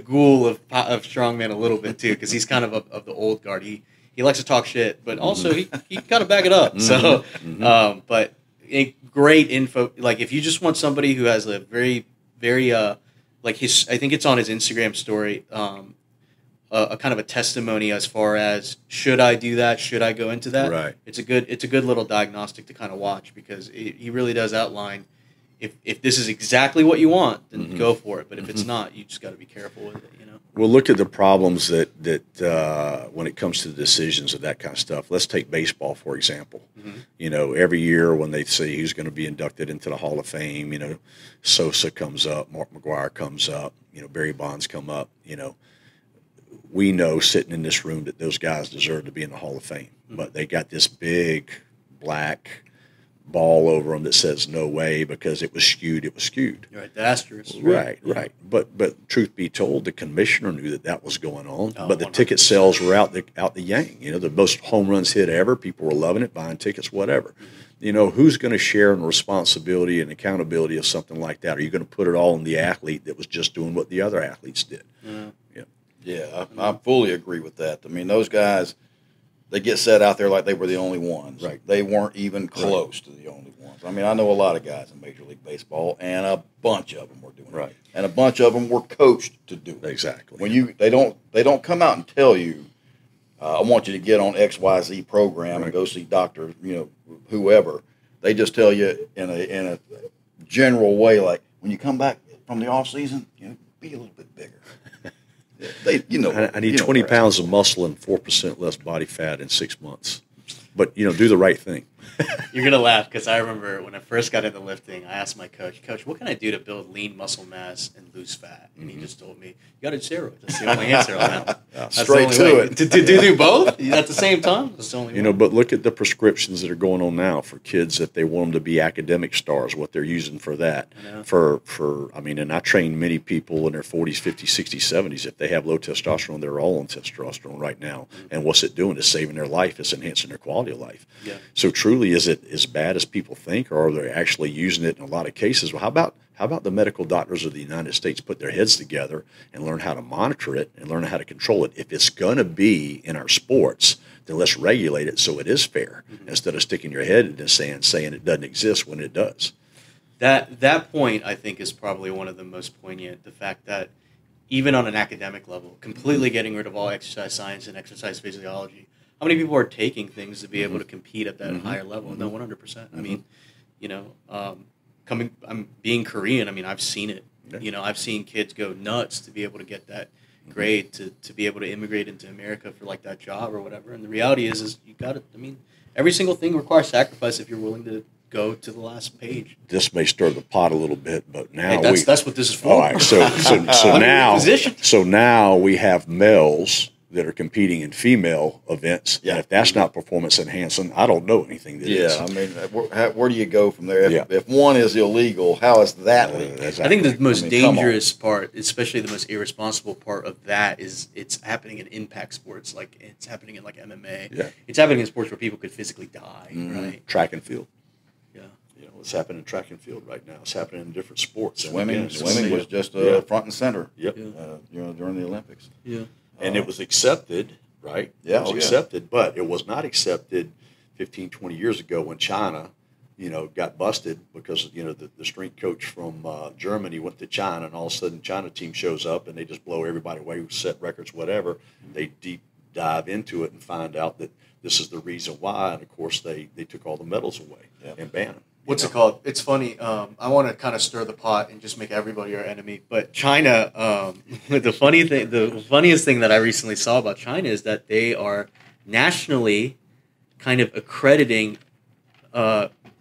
ghoul of strongman a little bit too, because he's kind of the old guard. He likes to talk shit, but also he kind of back it up. So, but great info. Like if you just want somebody who has a very, very I think it's on his Instagram story, a kind of a testimony as far as should I do that? Should I go into that? Right. It's a good little diagnostic to kind of watch because he really does outline if this is exactly what you want, then go for it. But if it's not, you just got to be careful with it. Well, look at the problems that when it comes to the decisions of that kind of stuff. Let's take baseball, for example. Mm-hmm. Every year when they say who's going to be inducted into the Hall of Fame, Sosa comes up, Mark McGwire comes up, Barry Bonds come up. We know sitting in this room that those guys deserve to be in the Hall of Fame. Mm-hmm. But they got this big black ball over them that says no way because it was skewed. Right, the asterisk. Right. But truth be told, the commissioner knew that was going on. But the 100%. Ticket sales were out the yang. The most home runs hit ever. People were loving it, buying tickets, whatever. Mm-hmm. Who's going to share in the responsibility and accountability of something like that? Are you going to put it all on the athlete that was just doing what the other athletes did? Yeah, I fully agree with that. I mean, those guys, they get set out there like they were the only ones. Right. They weren't even close to the only ones. I mean, I know a lot of guys in Major League Baseball, and a bunch of them were doing it. And a bunch of them were coached to do it. Exactly. When they don't come out and tell you, I want you to get on XYZ program and go see doctor, whoever. They just tell you in a general way, like when you come back from the off season, be a little bit bigger. I need 20 pounds of muscle and 4% less body fat in 6 months. But, do the right thing. You're gonna laugh because I remember when I first got into lifting, I asked my coach, what can I do to build lean muscle mass and lose fat? And he just told me, you got to do steroids. That's the only answer on that. That's straight the to only way. it. To do both at the same time? That's the only way. But look at the prescriptions that are going on now for kids that they want them to be academic stars, what they're using for that. And I train many people in their 40s, 50s, 60s, 70s. If they have low testosterone, they're all on testosterone right now. And what's it doing? It's saving their life. It's enhancing their quality of life. Yeah. So truly, is it as bad as people think, or are they actually using it in a lot of cases? Well, how about the medical doctors of the United States put their heads together and learn how to monitor it and learn how to control it? If it's going to be in our sports, then let's regulate it so it is fair, instead of sticking your head in the sand saying it doesn't exist when it does. That point, I think, is probably one of the most poignant. The fact that even on an academic level, completely getting rid of all exercise science and exercise physiology, how many people are taking things to be able to compete at that higher level? No, 100%. I mean, I'm being Korean. I mean, I've seen it. Yeah. I've seen kids go nuts to be able to get that grade to be able to immigrate into America for like that job or whatever. And the reality is you got to. I mean, every single thing requires sacrifice if you're willing to go to the last page. This may stir the pot a little bit, but now that's what this is for. All right, so now we have males that are competing in female events. Yeah. And if that's not performance enhancing, I don't know anything that is. Yeah, I mean, where do you go from there? If one is illegal, how is that legal? Exactly. I think the most dangerous part, especially the most irresponsible part of that, is it's happening in impact sports. Like it's happening in like MMA. Yeah. It's happening in sports where people could physically die, right? Track and field. Yeah. It's happening in track and field right now. It's happening in different sports. Swimming was just front and center. Yep. During the Olympics. Yeah. And it was accepted, right? Yeah, it was accepted, but it was not accepted 15, 20 years ago when China, got busted because, the strength coach from Germany went to China, and all of a sudden China team shows up and they just blow everybody away, set records, whatever. They deep dive into it and find out that this is the reason why, and of course they took all the medals away and banned them. What's it called? It's funny. I want to kind of stir the pot and just make everybody our enemy. But China, the funniest thing that I recently saw about China is that they are nationally kind of accrediting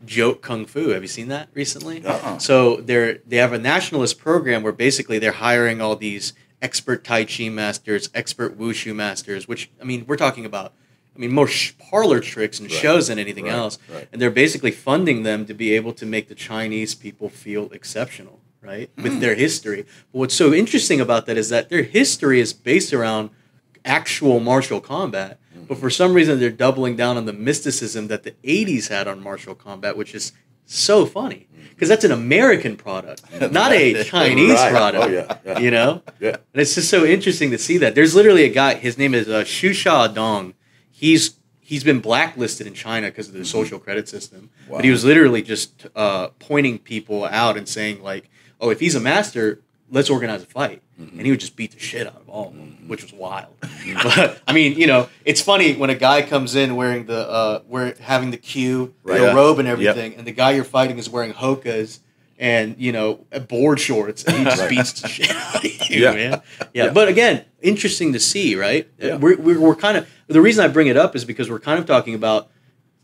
joke kung fu. Have you seen that recently? Uh-uh. So they have a nationalist program where basically they're hiring all these expert Tai Chi masters, expert Wushu masters, which, I mean, we're talking about more parlor tricks and shows than anything else. Right. And they're basically funding them to be able to make the Chinese people feel exceptional, right, with their history. But what's so interesting about that is that their history is based around actual martial combat. But for some reason, they're doubling down on the mysticism that the 80s had on martial combat, which is so funny. Because that's an American product, not a Chinese product, Yeah. And it's just so interesting to see that. There's literally a guy, his name is Shusha Dong. He's been blacklisted in China because of the social credit system. Wow. But he was literally just pointing people out and saying, like, oh, if he's a master, let's organize a fight. And he would just beat the shit out of all of them, which was wild. But, I mean, it's funny when a guy comes in wearing having the cue, the robe and everything, and the guy you're fighting is wearing hokas and, board shorts, and he just beats the shit out of you, man. Yeah. But again, interesting to see, right? Yeah. We're kind of, the reason I bring it up is because we're kind of talking about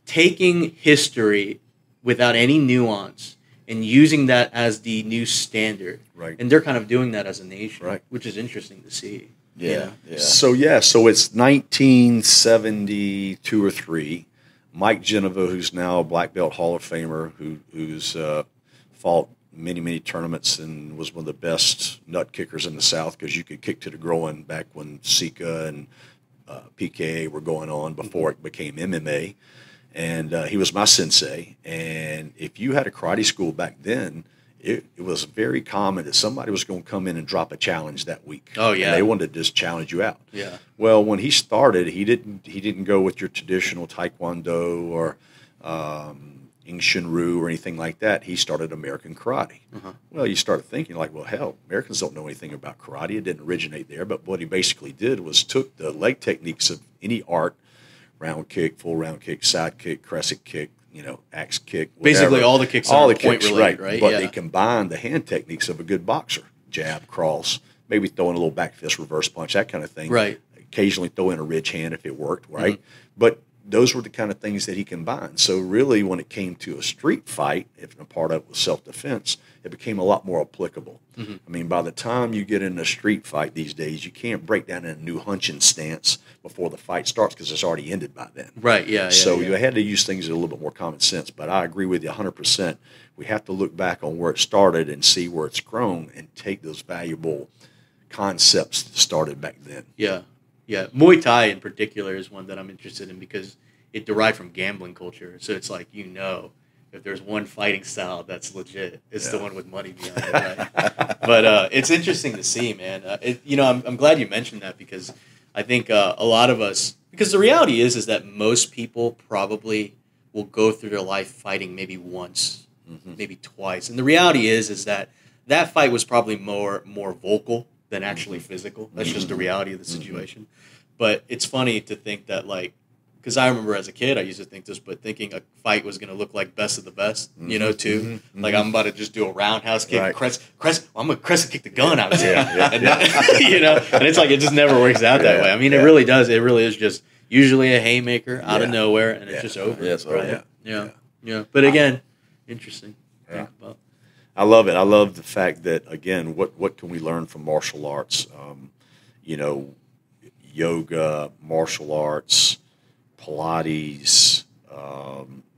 taking history without any nuance and using that as the new standard. Right. And they're kind of doing that as a nation, which is interesting to see. Yeah. So it's 1972 or 3. Mike Geneva, who's now a black belt Hall of Famer, who's fought many tournaments and was one of the best nut kickers in the South because you could kick to the groin back when Sika and PKA were going on before it became MMA. And he was my sensei. And if you had a karate school back then, it was very common that somebody was going to come in and drop a challenge that week. Oh, yeah. And they wanted to just challenge you out. Yeah. Well, when he started, he didn't go with your traditional Taekwondo or Ing Shinryu or anything like that. He started American karate. Uh-huh. Well, you start thinking like, well, hell, Americans don't know anything about karate. It didn't originate there. But what he basically did was took the leg techniques of any art, round kick, full round kick, side kick, crescent kick, axe kick, whatever. Basically all the kicks are point related, right? But they combined the hand techniques of a good boxer. Jab, cross, maybe throwing a little back fist, reverse punch, that kind of thing. Right. Occasionally throw in a ridge hand if it worked, right? Mm-hmm. But those were the kind of things that he combined. So really, when it came to a street fight, if a part of it was self-defense, it became a lot more applicable. I mean, by the time you get in a street fight these days, you can't break down in a new hunching stance before the fight starts because it's already ended by then. Right, yeah. So you had to use things that are a little bit more common sense. But I agree with you 100%. We have to look back on where it started and see where it's grown and take those valuable concepts that started back then. Yeah. Muay Thai in particular is one that I'm interested in because it derived from gambling culture. So it's like, if there's one fighting style that's legit, it's the one with money behind it, right? But it's interesting to see, man. I'm glad you mentioned that because I think a lot of us, because the reality is that most people probably will go through their life fighting maybe once, maybe twice. And the reality is that fight was probably more vocal than actually physical. That's just the reality of the situation. But it's funny to think that, like, because I remember as a kid, I used to think this, but thinking a fight was going to look like Best of the Best, too. Like, I'm about to just do a roundhouse kick, I'm going to crescent kick the gun out of here. And it's like, it just never works out that way. I mean, it really does. It really is just usually a haymaker out of nowhere, and it's just over. Yeah, it's over. Yeah. But again, interesting. Yeah. I love it. I love the fact that, again, what can we learn from martial arts? Yoga, martial arts, Pilates,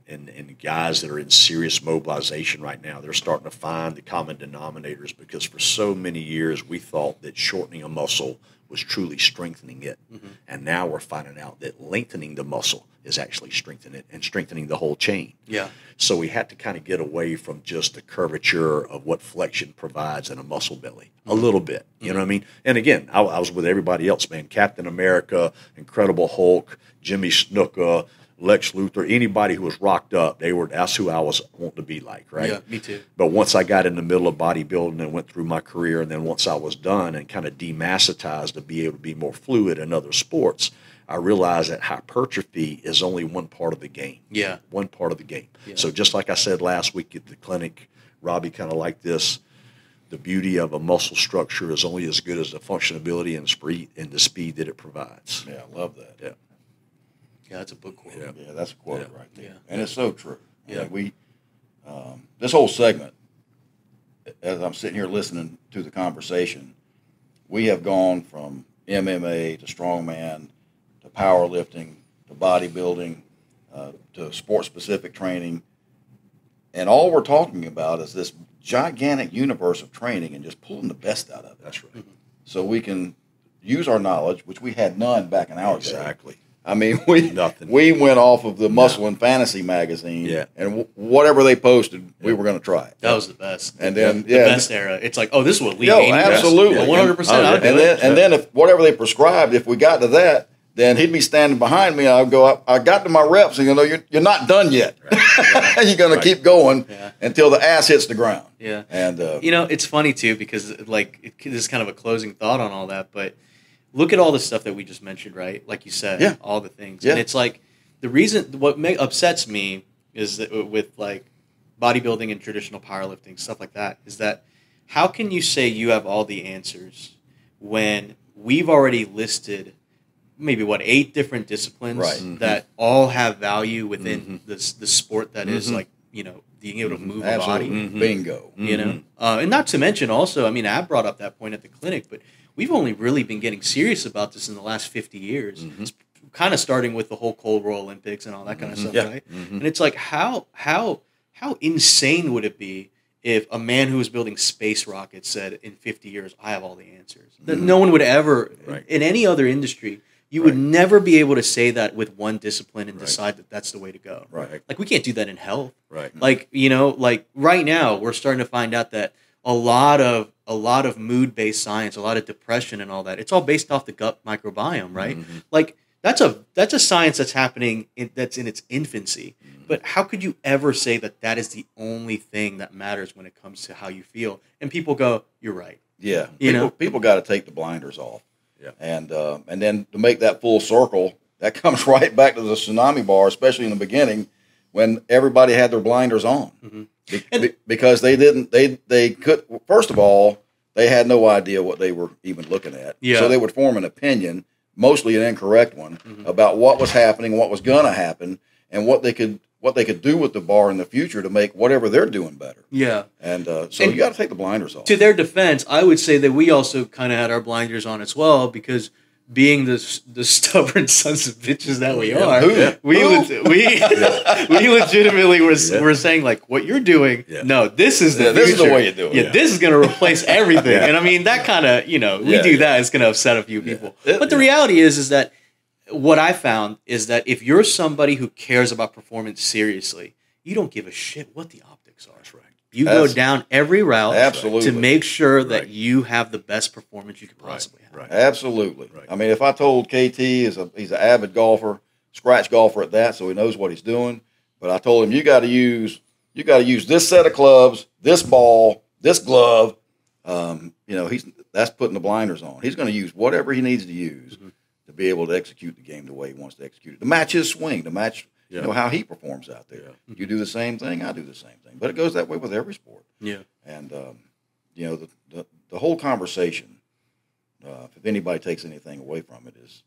and guys that are in serious mobilization right now, they're starting to find the common denominators because for so many years we thought that shortening a muscle was truly strengthening it. And now we're finding out that lengthening the muscle is actually strengthening it and strengthening the whole chain. Yeah. So we had to kind of get away from just the curvature of what flexion provides in a muscle belly a little bit. You know what I mean? And again, I was with everybody else, man. Captain America, Incredible Hulk, Jimmy Snuka, Lex Luthor, anybody who was rocked up, that's who I was wanting to be like, right? Yeah, me too. But once I got in the middle of bodybuilding and went through my career, and then once I was done and kind of demassitized to be able to be more fluid in other sports, I realized that hypertrophy is only one part of the game. Yeah. One part of the game. Yeah. So just like I said last week at the clinic, Robbie kind of liked this, the beauty of a muscle structure is only as good as the functionality and the speed that it provides. Yeah, I love that. Yeah. Yeah, that's a book quote. Yeah, that's a quote right there. Yeah. And it's so true. Yeah. We this whole segment, as I'm sitting here listening to the conversation, we have gone from MMA to strongman to powerlifting to bodybuilding to sports-specific training. And all we're talking about is this gigantic universe of training and just pulling the best out of it. That's right. So we can use our knowledge, which we had none back in our day. Exactly. I mean, we went off of the Muscle and Fantasy magazine, and whatever they posted, we were going to try it. That was the best. And then, the best era. It's like, oh, this is what Lee Haney does. Absolutely. 100%. And then if whatever they prescribed, if we got to that, then he'd be standing behind me. I'd go, I got to my reps, and you're not done yet. Right. You're going to keep going until the ass hits the ground. Yeah. And it's funny too because this is kind of a closing thought on all that, but look at all the stuff that we just mentioned, right? Like you said, all the things. Yeah. And it's like the reason what upsets me is that with like bodybuilding and traditional powerlifting, stuff like that, is that how can you say you have all the answers when we've already listed maybe 8 different disciplines that all have value within the sport that is like, being able to move a body. Bingo. And not to mention also, I mean, I brought up that point at the clinic, but we've only really been getting serious about this in the last 50 years. It's kind of starting with the whole Cold War Olympics and all that kind of stuff, right? And it's like, how insane would it be if a man who was building space rockets said in 50 years, I have all the answers? That no one would ever, in any other industry, you would never be able to say that with one discipline and decide that that's the way to go. Right. Like, we can't do that in health. Right. Like, like right now, we're starting to find out that a lot of mood-based science, a lot of depression and all that, it's all based off the gut microbiome, right? Like, that's a science that's happening, that's in its infancy. But how could you ever say that is the only thing that matters when it comes to how you feel? And people go, you're right. Yeah. People got to take the blinders off. Yeah. And then to make that full circle, that comes right back to the Tsunami Bar, especially in the beginning when everybody had their blinders on. Because they could, first of all, they had no idea what they were even looking at. Yeah. So they would form an opinion, mostly an incorrect one, about what was happening, what was going to happen, and what they could do with the bar in the future to make whatever they're doing better. Yeah. And so you got to take the blinders off. To their defense, I would say that we also kind of had our blinders on as well, because being the stubborn sons of bitches that we are, we legitimately were saying, like, what you're doing, no, this is the future. This is the way you do it. Yeah, this is going to replace everything. And I mean, that kind of, we do that, it's going to upset a few people. But the reality is that what I found is that if you're somebody who cares about performance seriously, you don't give a shit what the optics are. That's right. You go down every route to make sure that you have the best performance you could possibly have. Right. Absolutely. Right. I mean, if I told KT he's an avid golfer, scratch golfer at that, so he knows what he's doing. But I told him you got to use this set of clubs, this ball, this glove. That's putting the blinders on. He's going to use whatever he needs to use to be able to execute the game the way he wants to execute it. To match his swing, to match how he performs out there. Yeah. You do the same thing, I do the same thing. But it goes that way with every sport. Yeah. And the whole conversation, if anybody takes anything away from it, is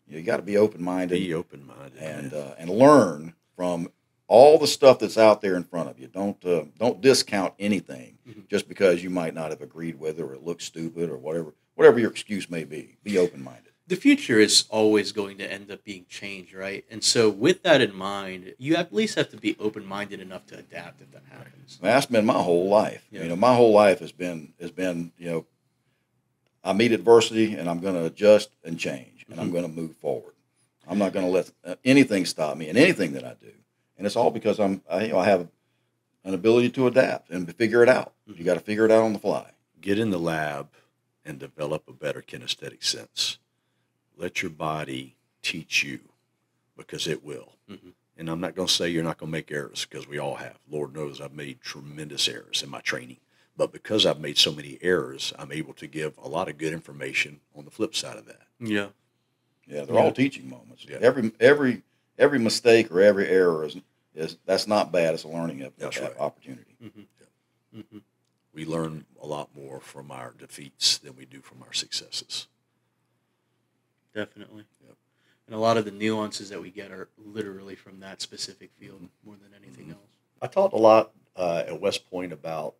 you got to be open-minded. Be open-minded. And learn from all the stuff that's out there in front of you. Don't discount anything just because you might not have agreed with it, or it looks stupid, or whatever your excuse may be. Be open-minded. The future is always going to end up being changed, right? And so with that in mind, you at least have to be open-minded enough to adapt if that happens. That's been my whole life. Yeah. My whole life has been I meet adversity and I'm going to adjust and change, and I'm going to move forward. I'm not going to let anything stop me in anything that I do. And it's all because I have an ability to adapt and figure it out. You got to figure it out on the fly. Get in the lab and develop a better kinesthetic sense. Let your body teach you, because it will. And I'm not going to say you're not going to make errors, because we all have. Lord knows I've made tremendous errors in my training. But because I've made so many errors, I'm able to give a lot of good information on the flip side of that. Yeah. Yeah, they're all teaching moments. Yeah. Every mistake or every error is that's not bad. It's a learning opportunity. We learn a lot more from our defeats than we do from our successes. Definitely. Yep. And a lot of the nuances that we get are literally from that specific field more than anything else. I talked a lot at West Point about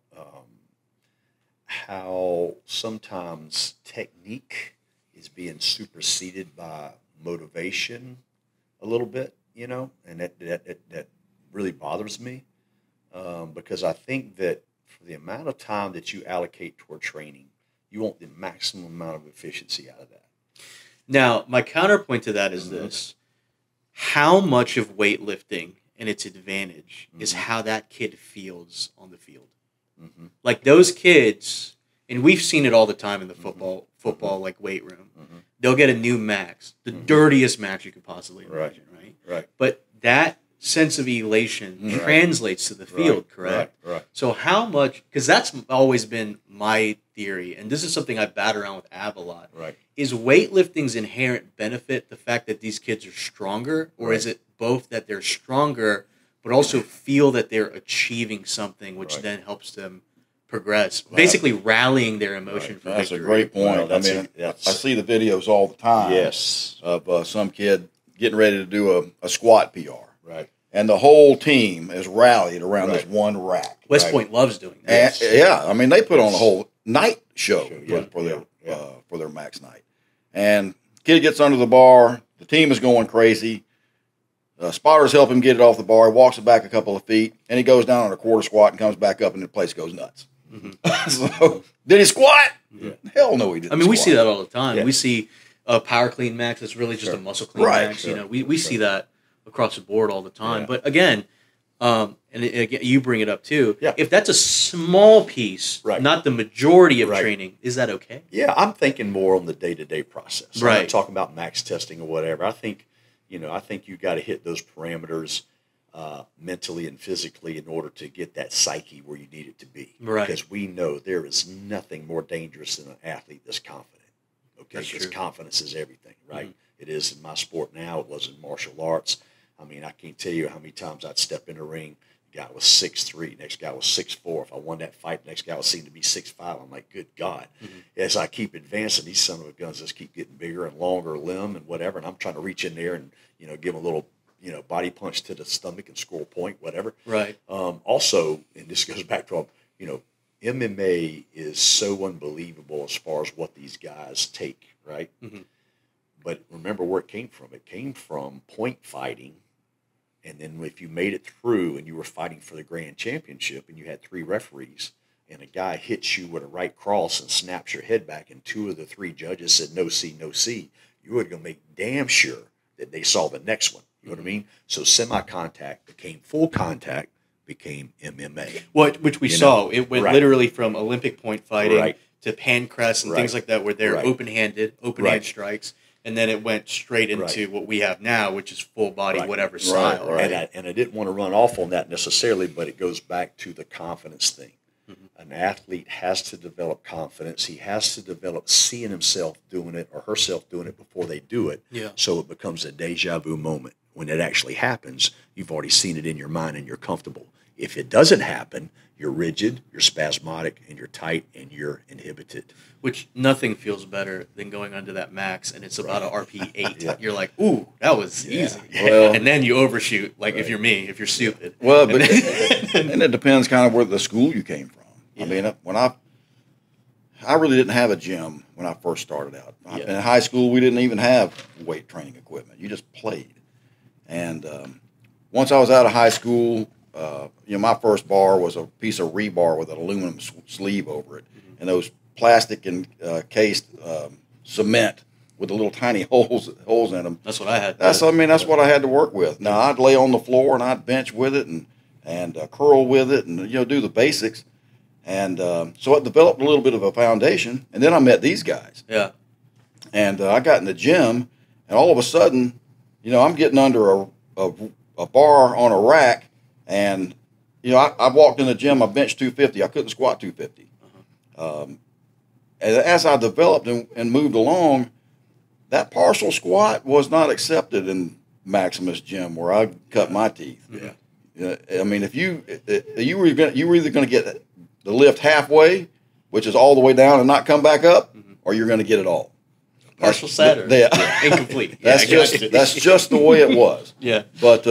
how sometimes technique is being superseded by motivation a little bit, and that really bothers me, because I think that for the amount of time that you allocate toward training, you want the maximum amount of efficiency out of that. Now, my counterpoint to that is this. How much of weightlifting and its advantage is how that kid feels on the field. Like those kids, and we've seen it all the time in the football like weight room. They'll get a new max, the dirtiest max you could possibly imagine, right? But that sense of elation translates to the field, correct? Right. So how much, because that's always been my theory, and this is something I bat around with Av a lot, is weightlifting's inherent benefit the fact that these kids are stronger, or is it both that they're stronger but also feel that they're achieving something, which then helps them progress, basically rallying their emotion for That's victory. A great point. I see the videos all the time of some kid getting ready to do a squat PR. Right. And the whole team is rallied around this one rack. West Point loves doing that. And, they put on a whole night show for their max night. And kid gets under the bar. The team is going crazy. Spotters help him get it off the bar. He walks it back a couple of feet, and he goes down on a quarter squat and comes back up, and the place goes nuts. So, did he squat? Yeah. Hell no, he didn't. I mean, we see that all the time. We see a power clean max that's really just a muscle clean max. We see that across the board all the time. But again, and again, you bring it up too. Yeah. If that's a small piece, not the majority of training, is that okay? Yeah, I'm thinking more on the day-to-day process. I'm not talking about max testing or whatever. I think you got to hit those parameters mentally and physically in order to get that psyche where you need it to be. Right. Because we know there is nothing more dangerous than an athlete that's confident. Okay, because confidence is everything, right? It is in my sport now. It was in martial arts. I mean, I can't tell you how many times I'd step in the ring, guy was 6'3", next guy was 6'4". If I won that fight, next guy was seen to be 6'5". I'm like, good God. As I keep advancing, these son of a guns just keep getting bigger and longer limb and whatever. And I'm trying to reach in there and, give a little, body punch to the stomach and score a point, whatever. Right. Also, and this goes back to, MMA is so unbelievable as far as what these guys take, right? But remember where it came from. It came from point fighting. And then if you made it through and you were fighting for the grand championship and you had 3 referees and a guy hits you with a right cross and snaps your head back and 2 of the 3 judges said no see, no see, you were going to make damn sure that they saw the next one. You know what I mean? So semi-contact became full contact, became MMA. Which we saw. It went literally from Olympic point fighting to pancrest and things like that where they're open-handed, open-hand strikes. And then it went straight into what we have now, which is full body, whatever style. And I didn't want to run off on that necessarily, but it goes back to the confidence thing. An athlete has to develop confidence. He has to develop seeing himself doing it or herself doing it before they do it. Yeah. So it becomes a deja vu moment. When it actually happens, you've already seen it in your mind and you're comfortable. If it doesn't happen, you're rigid, you're spasmodic, and you're tight, and you're inhibited. Which nothing feels better than going under that max, and it's about a RP 8. You're like, ooh, that was easy. Well, and then you overshoot, like if you're me, if you're stupid. Well, but and it depends kind of where the school you came from. I mean, when I really didn't have a gym when I first started out. In high school, we didn't even have weight training equipment. You just played. And once I was out of high school, my first bar was a piece of rebar with an aluminum sleeve over it, and those plastic and cased cement with the little tiny holes in them. That's what I had. That's what I had to work with. Now I'd lay on the floor and I'd bench with it and curl with it and do the basics, and so it developed a little bit of a foundation. And then I met these guys. Yeah. And I got in the gym, and all of a sudden, I'm getting under a bar on a rack. And, I walked in the gym, I benched 250. I couldn't squat 250. And as I developed and moved along, that partial squat was not accepted in Maximus Gym where I cut my teeth. Yeah. I mean, if you were either going to get the lift halfway, which is all the way down and not come back up, or you're going to get it all. Partial set or incomplete. That's just the way it was. Yeah. But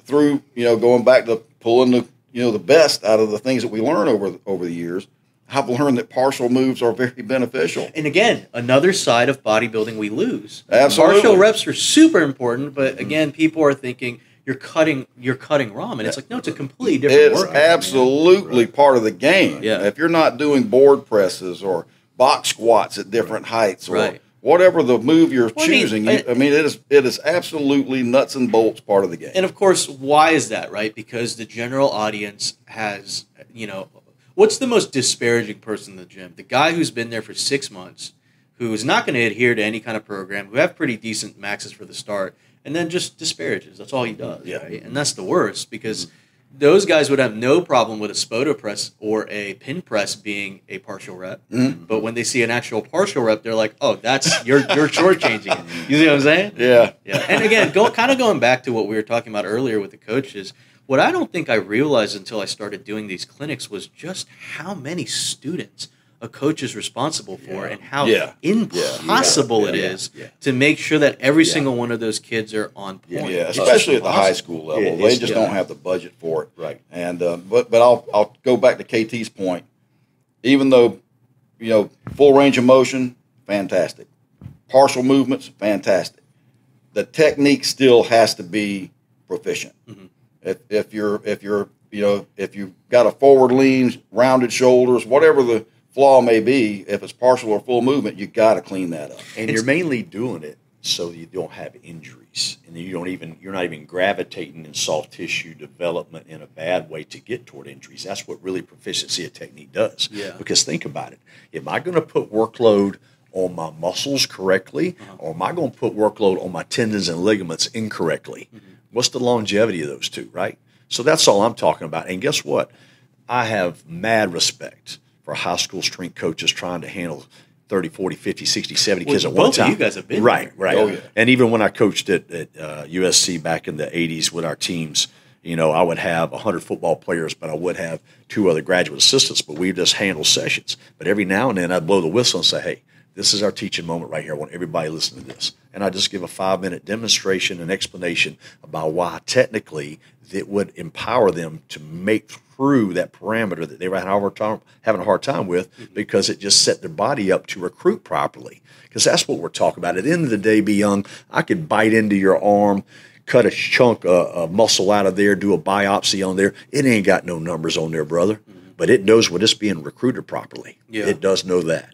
through going back to pulling the best out of the things that we learn over the years, I've learned that partial moves are very beneficial. And again, another side of bodybuilding we lose. Absolutely. Partial reps are super important, but again, people are thinking you're cutting ROM, and it's like, no, it's a completely different workout. It's absolutely part of the game. Yeah. If you're not doing board presses or box squats at different heights or whatever the move you're choosing, it is absolutely nuts and bolts part of the game. And of course, why is that, right? Because the general audience has, what's the most disparaging person in the gym? The guy who's been there for 6 months, who is not going to adhere to any kind of program, who have pretty decent maxes for the start, and then just disparages. That's all he does, right? And that's the worst, because those guys would have no problem with a Spoto press or a pin press being a partial rep. But when they see an actual partial rep, they're like, oh, that's you're shortchanging it. You see what I'm saying? Yeah. And again, going back to what we were talking about earlier with the coaches, what I don't think I realized until I started doing these clinics was just how many students a coach is responsible for and how impossible it is to make sure that every single one of those kids are on point. Yeah, especially at the high school level. They just don't have the budget for it. Right. And but I'll go back to KT's point. Even though, full range of motion, fantastic. Partial movements, fantastic. The technique still has to be proficient. If you've got a forward lean, rounded shoulders, whatever the flaw may be, if it's partial or full movement, you got to clean that up. And you're mainly doing it so you don't have injuries, and you're not even gravitating in soft tissue development in a bad way to get toward injuries. That's what really proficiency of technique does. Yeah. Because think about it: am I going to put workload on my muscles correctly, or am I going to put workload on my tendons and ligaments incorrectly? What's the longevity of those two, right? So that's all I'm talking about. And guess what? I have mad respect for high school strength coaches trying to handle 30, 40, 50, 60, 70 kids at one both time. Of you guys have been right. there. Oh, yeah. And even when I coached at USC back in the 80s with our teams, I would have 100 football players, but I would have 2 other graduate assistants, but we just handle sessions. But every now and then I'd blow the whistle and say, hey, this is our teaching moment right here. I want everybody to listen to this. And I just give a 5-minute demonstration and explanation about why technically it would empower them to make through that parameter that they were having a hard time with, because it just set their body up to recruit properly. Because that's what we're talking about. At the end of the day, Byung, I could bite into your arm, cut a chunk of muscle out of there, do a biopsy on there. It ain't got no numbers on there, brother. But it knows when it's being recruited properly. Yeah. It does know that.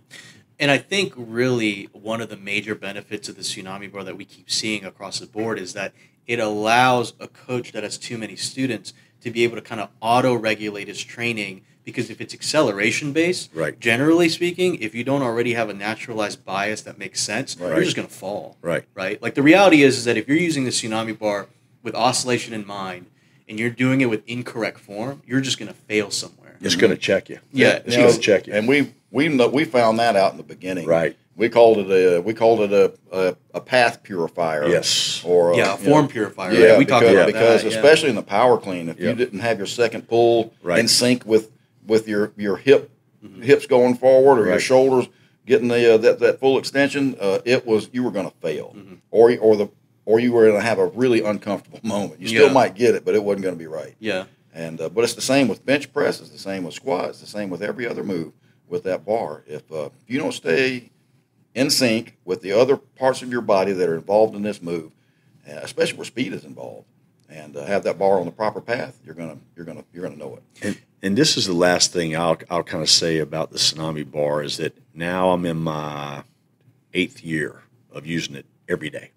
And I think really one of the major benefits of the Tsunami Bar that we keep seeing across the board is that it allows a coach that has too many students to be able to kind of auto-regulate his training, because if it's acceleration-based, right, generally speaking, if you don't already have a naturalized bias that makes sense, right, you're just going to fall. Right. Right? Like the reality is that if you're using the Tsunami Bar with oscillation in mind and you're doing it with incorrect form, you're just going to fail somewhere. It's going to check you. Yeah. It's going to check you. And we found that out in the beginning. Right. We called it a path purifier. Yes. Or a form purifier. Yeah, right? We talked about because that, especially in the power clean, if you didn't have your second pull in sync with your hips going forward, or your shoulders getting that full extension, you were going to fail, or you were going to have a really uncomfortable moment. You still might get it, but it wasn't going to be right. Yeah. And but it's the same with bench press. It's the same with squats. It's the same with every other move with that bar. If you don't stay in sync with the other parts of your body that are involved in this move, especially where speed is involved, and have that bar on the proper path, you're gonna know it. And this is the last thing I'll kind of say about the Tsunami Bar is that now I'm in my 8th year of using it every day,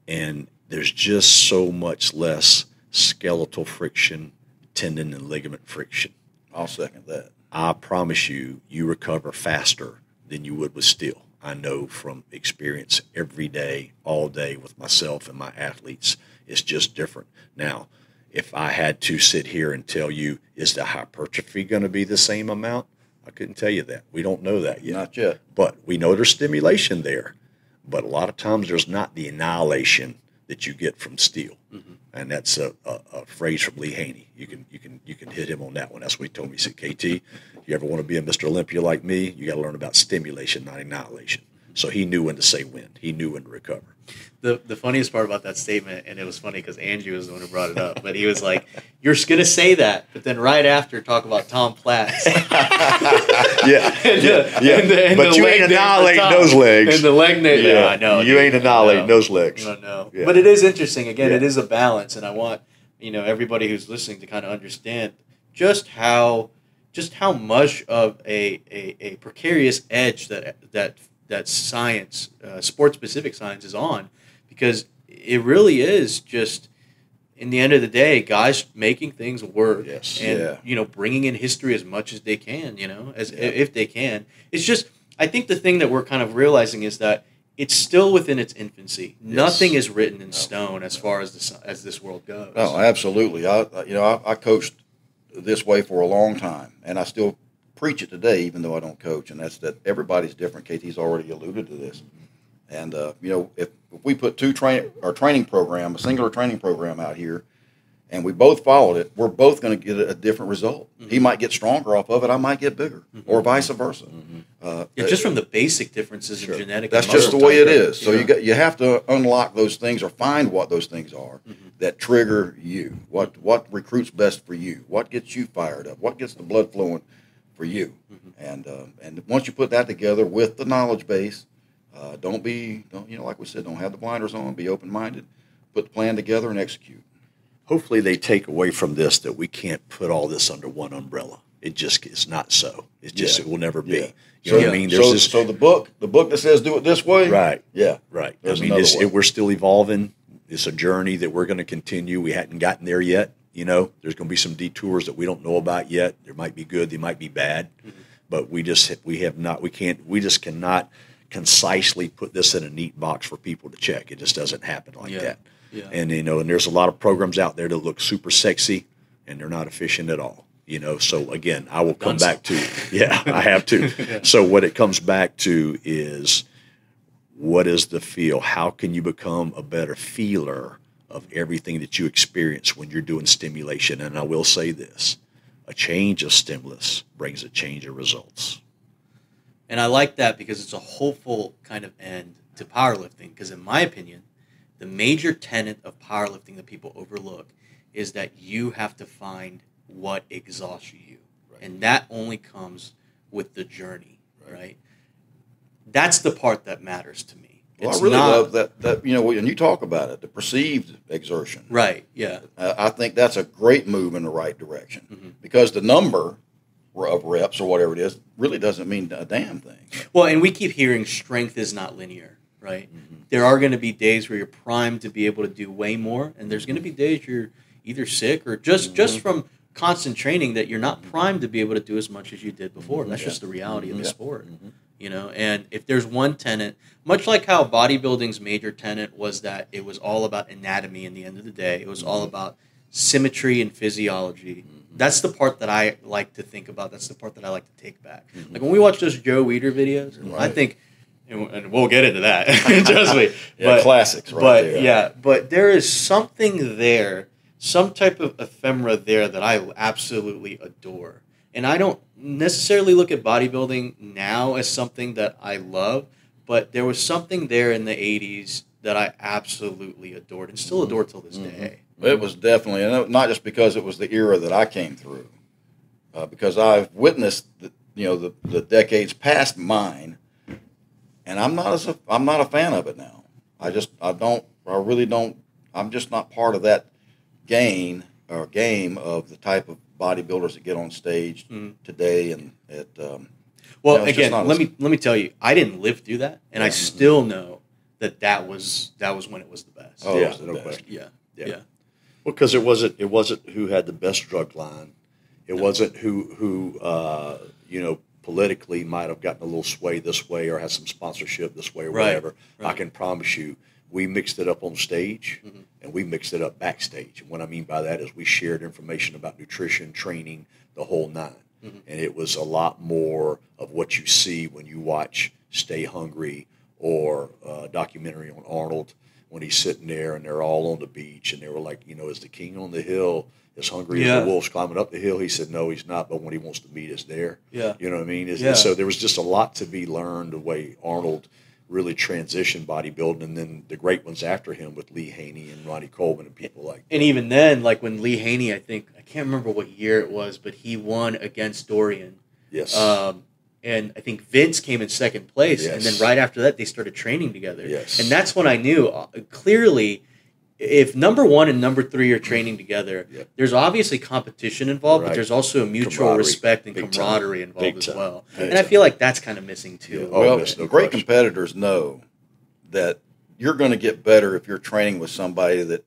and there's just so much less skeletal friction, tendon and ligament friction. I'll second that. I promise you recover faster than you would with steel. I know from experience every day, all day with myself and my athletes. It's just different. Now, if I had to sit here and tell you, is the hypertrophy going to be the same amount? I couldn't tell you that. We don't know that yet. Not yet. But we know there's stimulation there. But a lot of times there's not the annihilation that you get from steel. And that's a phrase from Lee Haney. You can hit him on that one. That's what he told me. He said, KT, you ever want to be a Mr. Olympia like me, you got to learn about stimulation, not annihilation. So he knew when to say when. He knew when to recover. The funniest part about that statement, and it was funny because Andrew was the one who brought it up, but he was like, you're going to say that, but then right after talk about Tom Platz. Yeah. But you ain't annihilating those legs. And the leg name. Yeah, I know. You ain't annihilating those legs. No. Yeah. But it is interesting. Again, it is a balance, and I want everybody who's listening to kind of understand just how much of a precarious edge that science, sport-specific science, is on, because it really is just, in the end of the day, guys making things work, and bringing in history as much as they can, if they can. It's just, I think the thing that we're kind of realizing is that it's still within its infancy. Yes. Nothing is written in stone as far as this world goes. Oh, absolutely. I coached this way for a long time, and I still preach it today, even though I don't coach, and that's that everybody's different. KT's already alluded to this. And, if we put our training program, a singular training program out here, and we both followed it, we're both going to get a different result. He might get stronger off of it. I might get bigger, or vice versa. Just from the basic differences in genetic. That's just the way it is. So you have to unlock those things, or find what those things are that trigger you. What recruits best for you? What gets you fired up? What gets the blood flowing for you? And once you put that together with the knowledge base, don't like we said, don't have the blinders on. Be open-minded. Put the plan together and execute. Hopefully they take away from this that we can't put all this under one umbrella. It's not so. It's just, it will never be. Yeah. You know what I mean? So the book that says do it this way. Right. Yeah. Right. I mean, we're still evolving. It's a journey that we're going to continue. We hadn't gotten there yet. There's going to be some detours that we don't know about yet. There might be good. They might be bad. But we just cannot concisely put this in a neat box for people to check. It just doesn't happen like that. Yeah. And and there's a lot of programs out there that look super sexy, and they're not efficient at all. So again, I will come back to I have to. So what it comes back to is, what is the feel? How can you become a better feeler of everything that you experience when you're doing stimulation. And I will say this, a change of stimulus brings a change of results. And I like that because it's a hopeful kind of end to powerlifting. Because in my opinion, the major tenet of powerlifting that people overlook is that you have to find what exhausts you. Right. And that only comes with the journey, right? That's the part that matters to me. Well, I really love that, you know, when you talk about it, the perceived exertion. Right, yeah. I think that's a great move in the right direction because the number of reps or whatever it is really doesn't mean a damn thing. Well, and we keep hearing strength is not linear, right? There are going to be days where you're primed to be able to do way more, and there's going to be days you're either sick or just from constant training that you're not primed to be able to do as much as you did before. That's just the reality of the sport. You know, and if there's one tenet, much like how bodybuilding's major tenet was that it was all about anatomy in the end of the day, it was all about symmetry and physiology. That's the part that I like to think about. That's the part that I like to take back. Like when we watch those Joe Weider videos, I think, and we'll get into that, trust me. But, classics, right? But there. But there is something there, some type of ephemera there that I absolutely adore. And I don't necessarily look at bodybuilding now as something that I love, but there was something there in the 80s that I absolutely adored and still adore till this day. It was definitely, and not just because it was the era that I came through, because I've witnessed, the decades past mine, and I'm not a fan of it now. I'm just not part of that game of the type of bodybuilders that get on stage today, and well, again, let me tell you, I didn't live through that, and I still know that was when it was the best. Oh, yeah, no question. Yeah. Well, because it wasn't who had the best drug line. It wasn't who politically might have gotten a little sway this way or had some sponsorship this way or whatever. Right. I can promise you, we mixed it up on stage and we mixed it up backstage. And what I mean by that is we shared information about nutrition, training, the whole nine. And it was a lot more of what you see when you watch Stay Hungry or a documentary on Arnold when he's sitting there and they're all on the beach and they were like, is the king on the hill as hungry as the wolves climbing up the hill? He said, no, he's not, but when he wants to meet us there. Yeah. You know what I mean? So there was just a lot to be learned the way Arnold really transitioned bodybuilding, and then the great ones after him with Lee Haney and Ronnie Coleman and people like that. And even then, like when Lee Haney, I can't remember what year it was, but he won against Dorian. Yes. And I think Vince came in second place, and then right after that, they started training together. Yes. And that's when I knew, clearly, if number 1 and number 3 are training together, there's obviously competition involved, but there's also a mutual respect and camaraderie involved as well. And I feel like that's kind of missing too. Great competitors know that you're going to get better if you're training with somebody that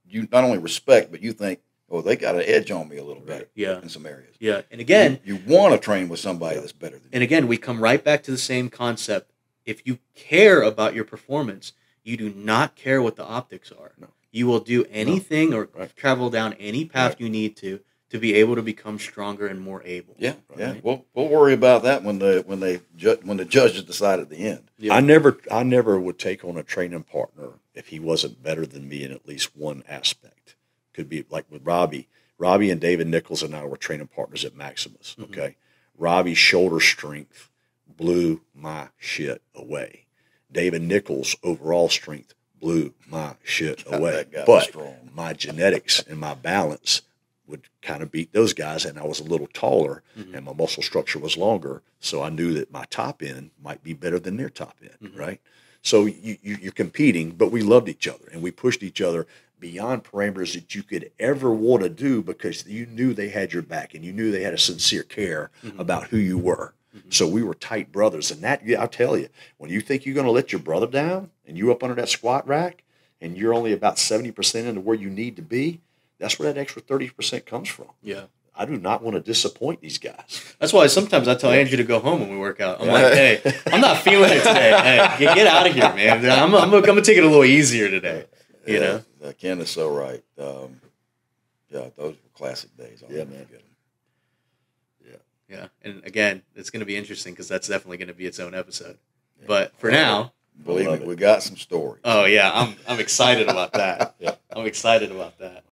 you not only respect, but you think, oh, they got an edge on me a little bit in some areas. Yeah, and again, you want to train with somebody that's better than you. And again, we come right back to the same concept. If you care about your performance, you do not care what the optics are. No. You will do anything or travel down any path you need to be able to become stronger and more able. Yeah, We'll worry about that when the judges decide at the end. Yeah. I never would take on a training partner if he wasn't better than me in at least one aspect. Could be like with Robbie. Robbie and David Nichols and I were training partners at Maximus. Okay, Robbie's shoulder strength blew my shit away. David Nichols' overall strength blew my shit away. But my genetics and my balance would kind of beat those guys, and I was a little taller, and my muscle structure was longer, so I knew that my top end might be better than their top end, right? So you're competing, but we loved each other, and we pushed each other beyond parameters that you could ever want to do because you knew they had your back, and you knew they had a sincere care about who you were. So we were tight brothers, and that, I'll tell you, when you think you're going to let your brother down and you up under that squat rack and you're only about 70% into where you need to be, that's where that extra 30% comes from. Yeah. I do not want to disappoint these guys. That's why sometimes I tell Andrew to go home when we work out. I'm like, hey, I'm not feeling it today. Hey, get out of here, man. I'm going to take it a little easier today. You know? Ken is so right. Those were classic days. I'll never forget them. Yeah, and again, it's going to be interesting because that's definitely going to be its own episode. But for now, believe me, we got some stories. Oh yeah, I'm excited about that. I'm excited about that.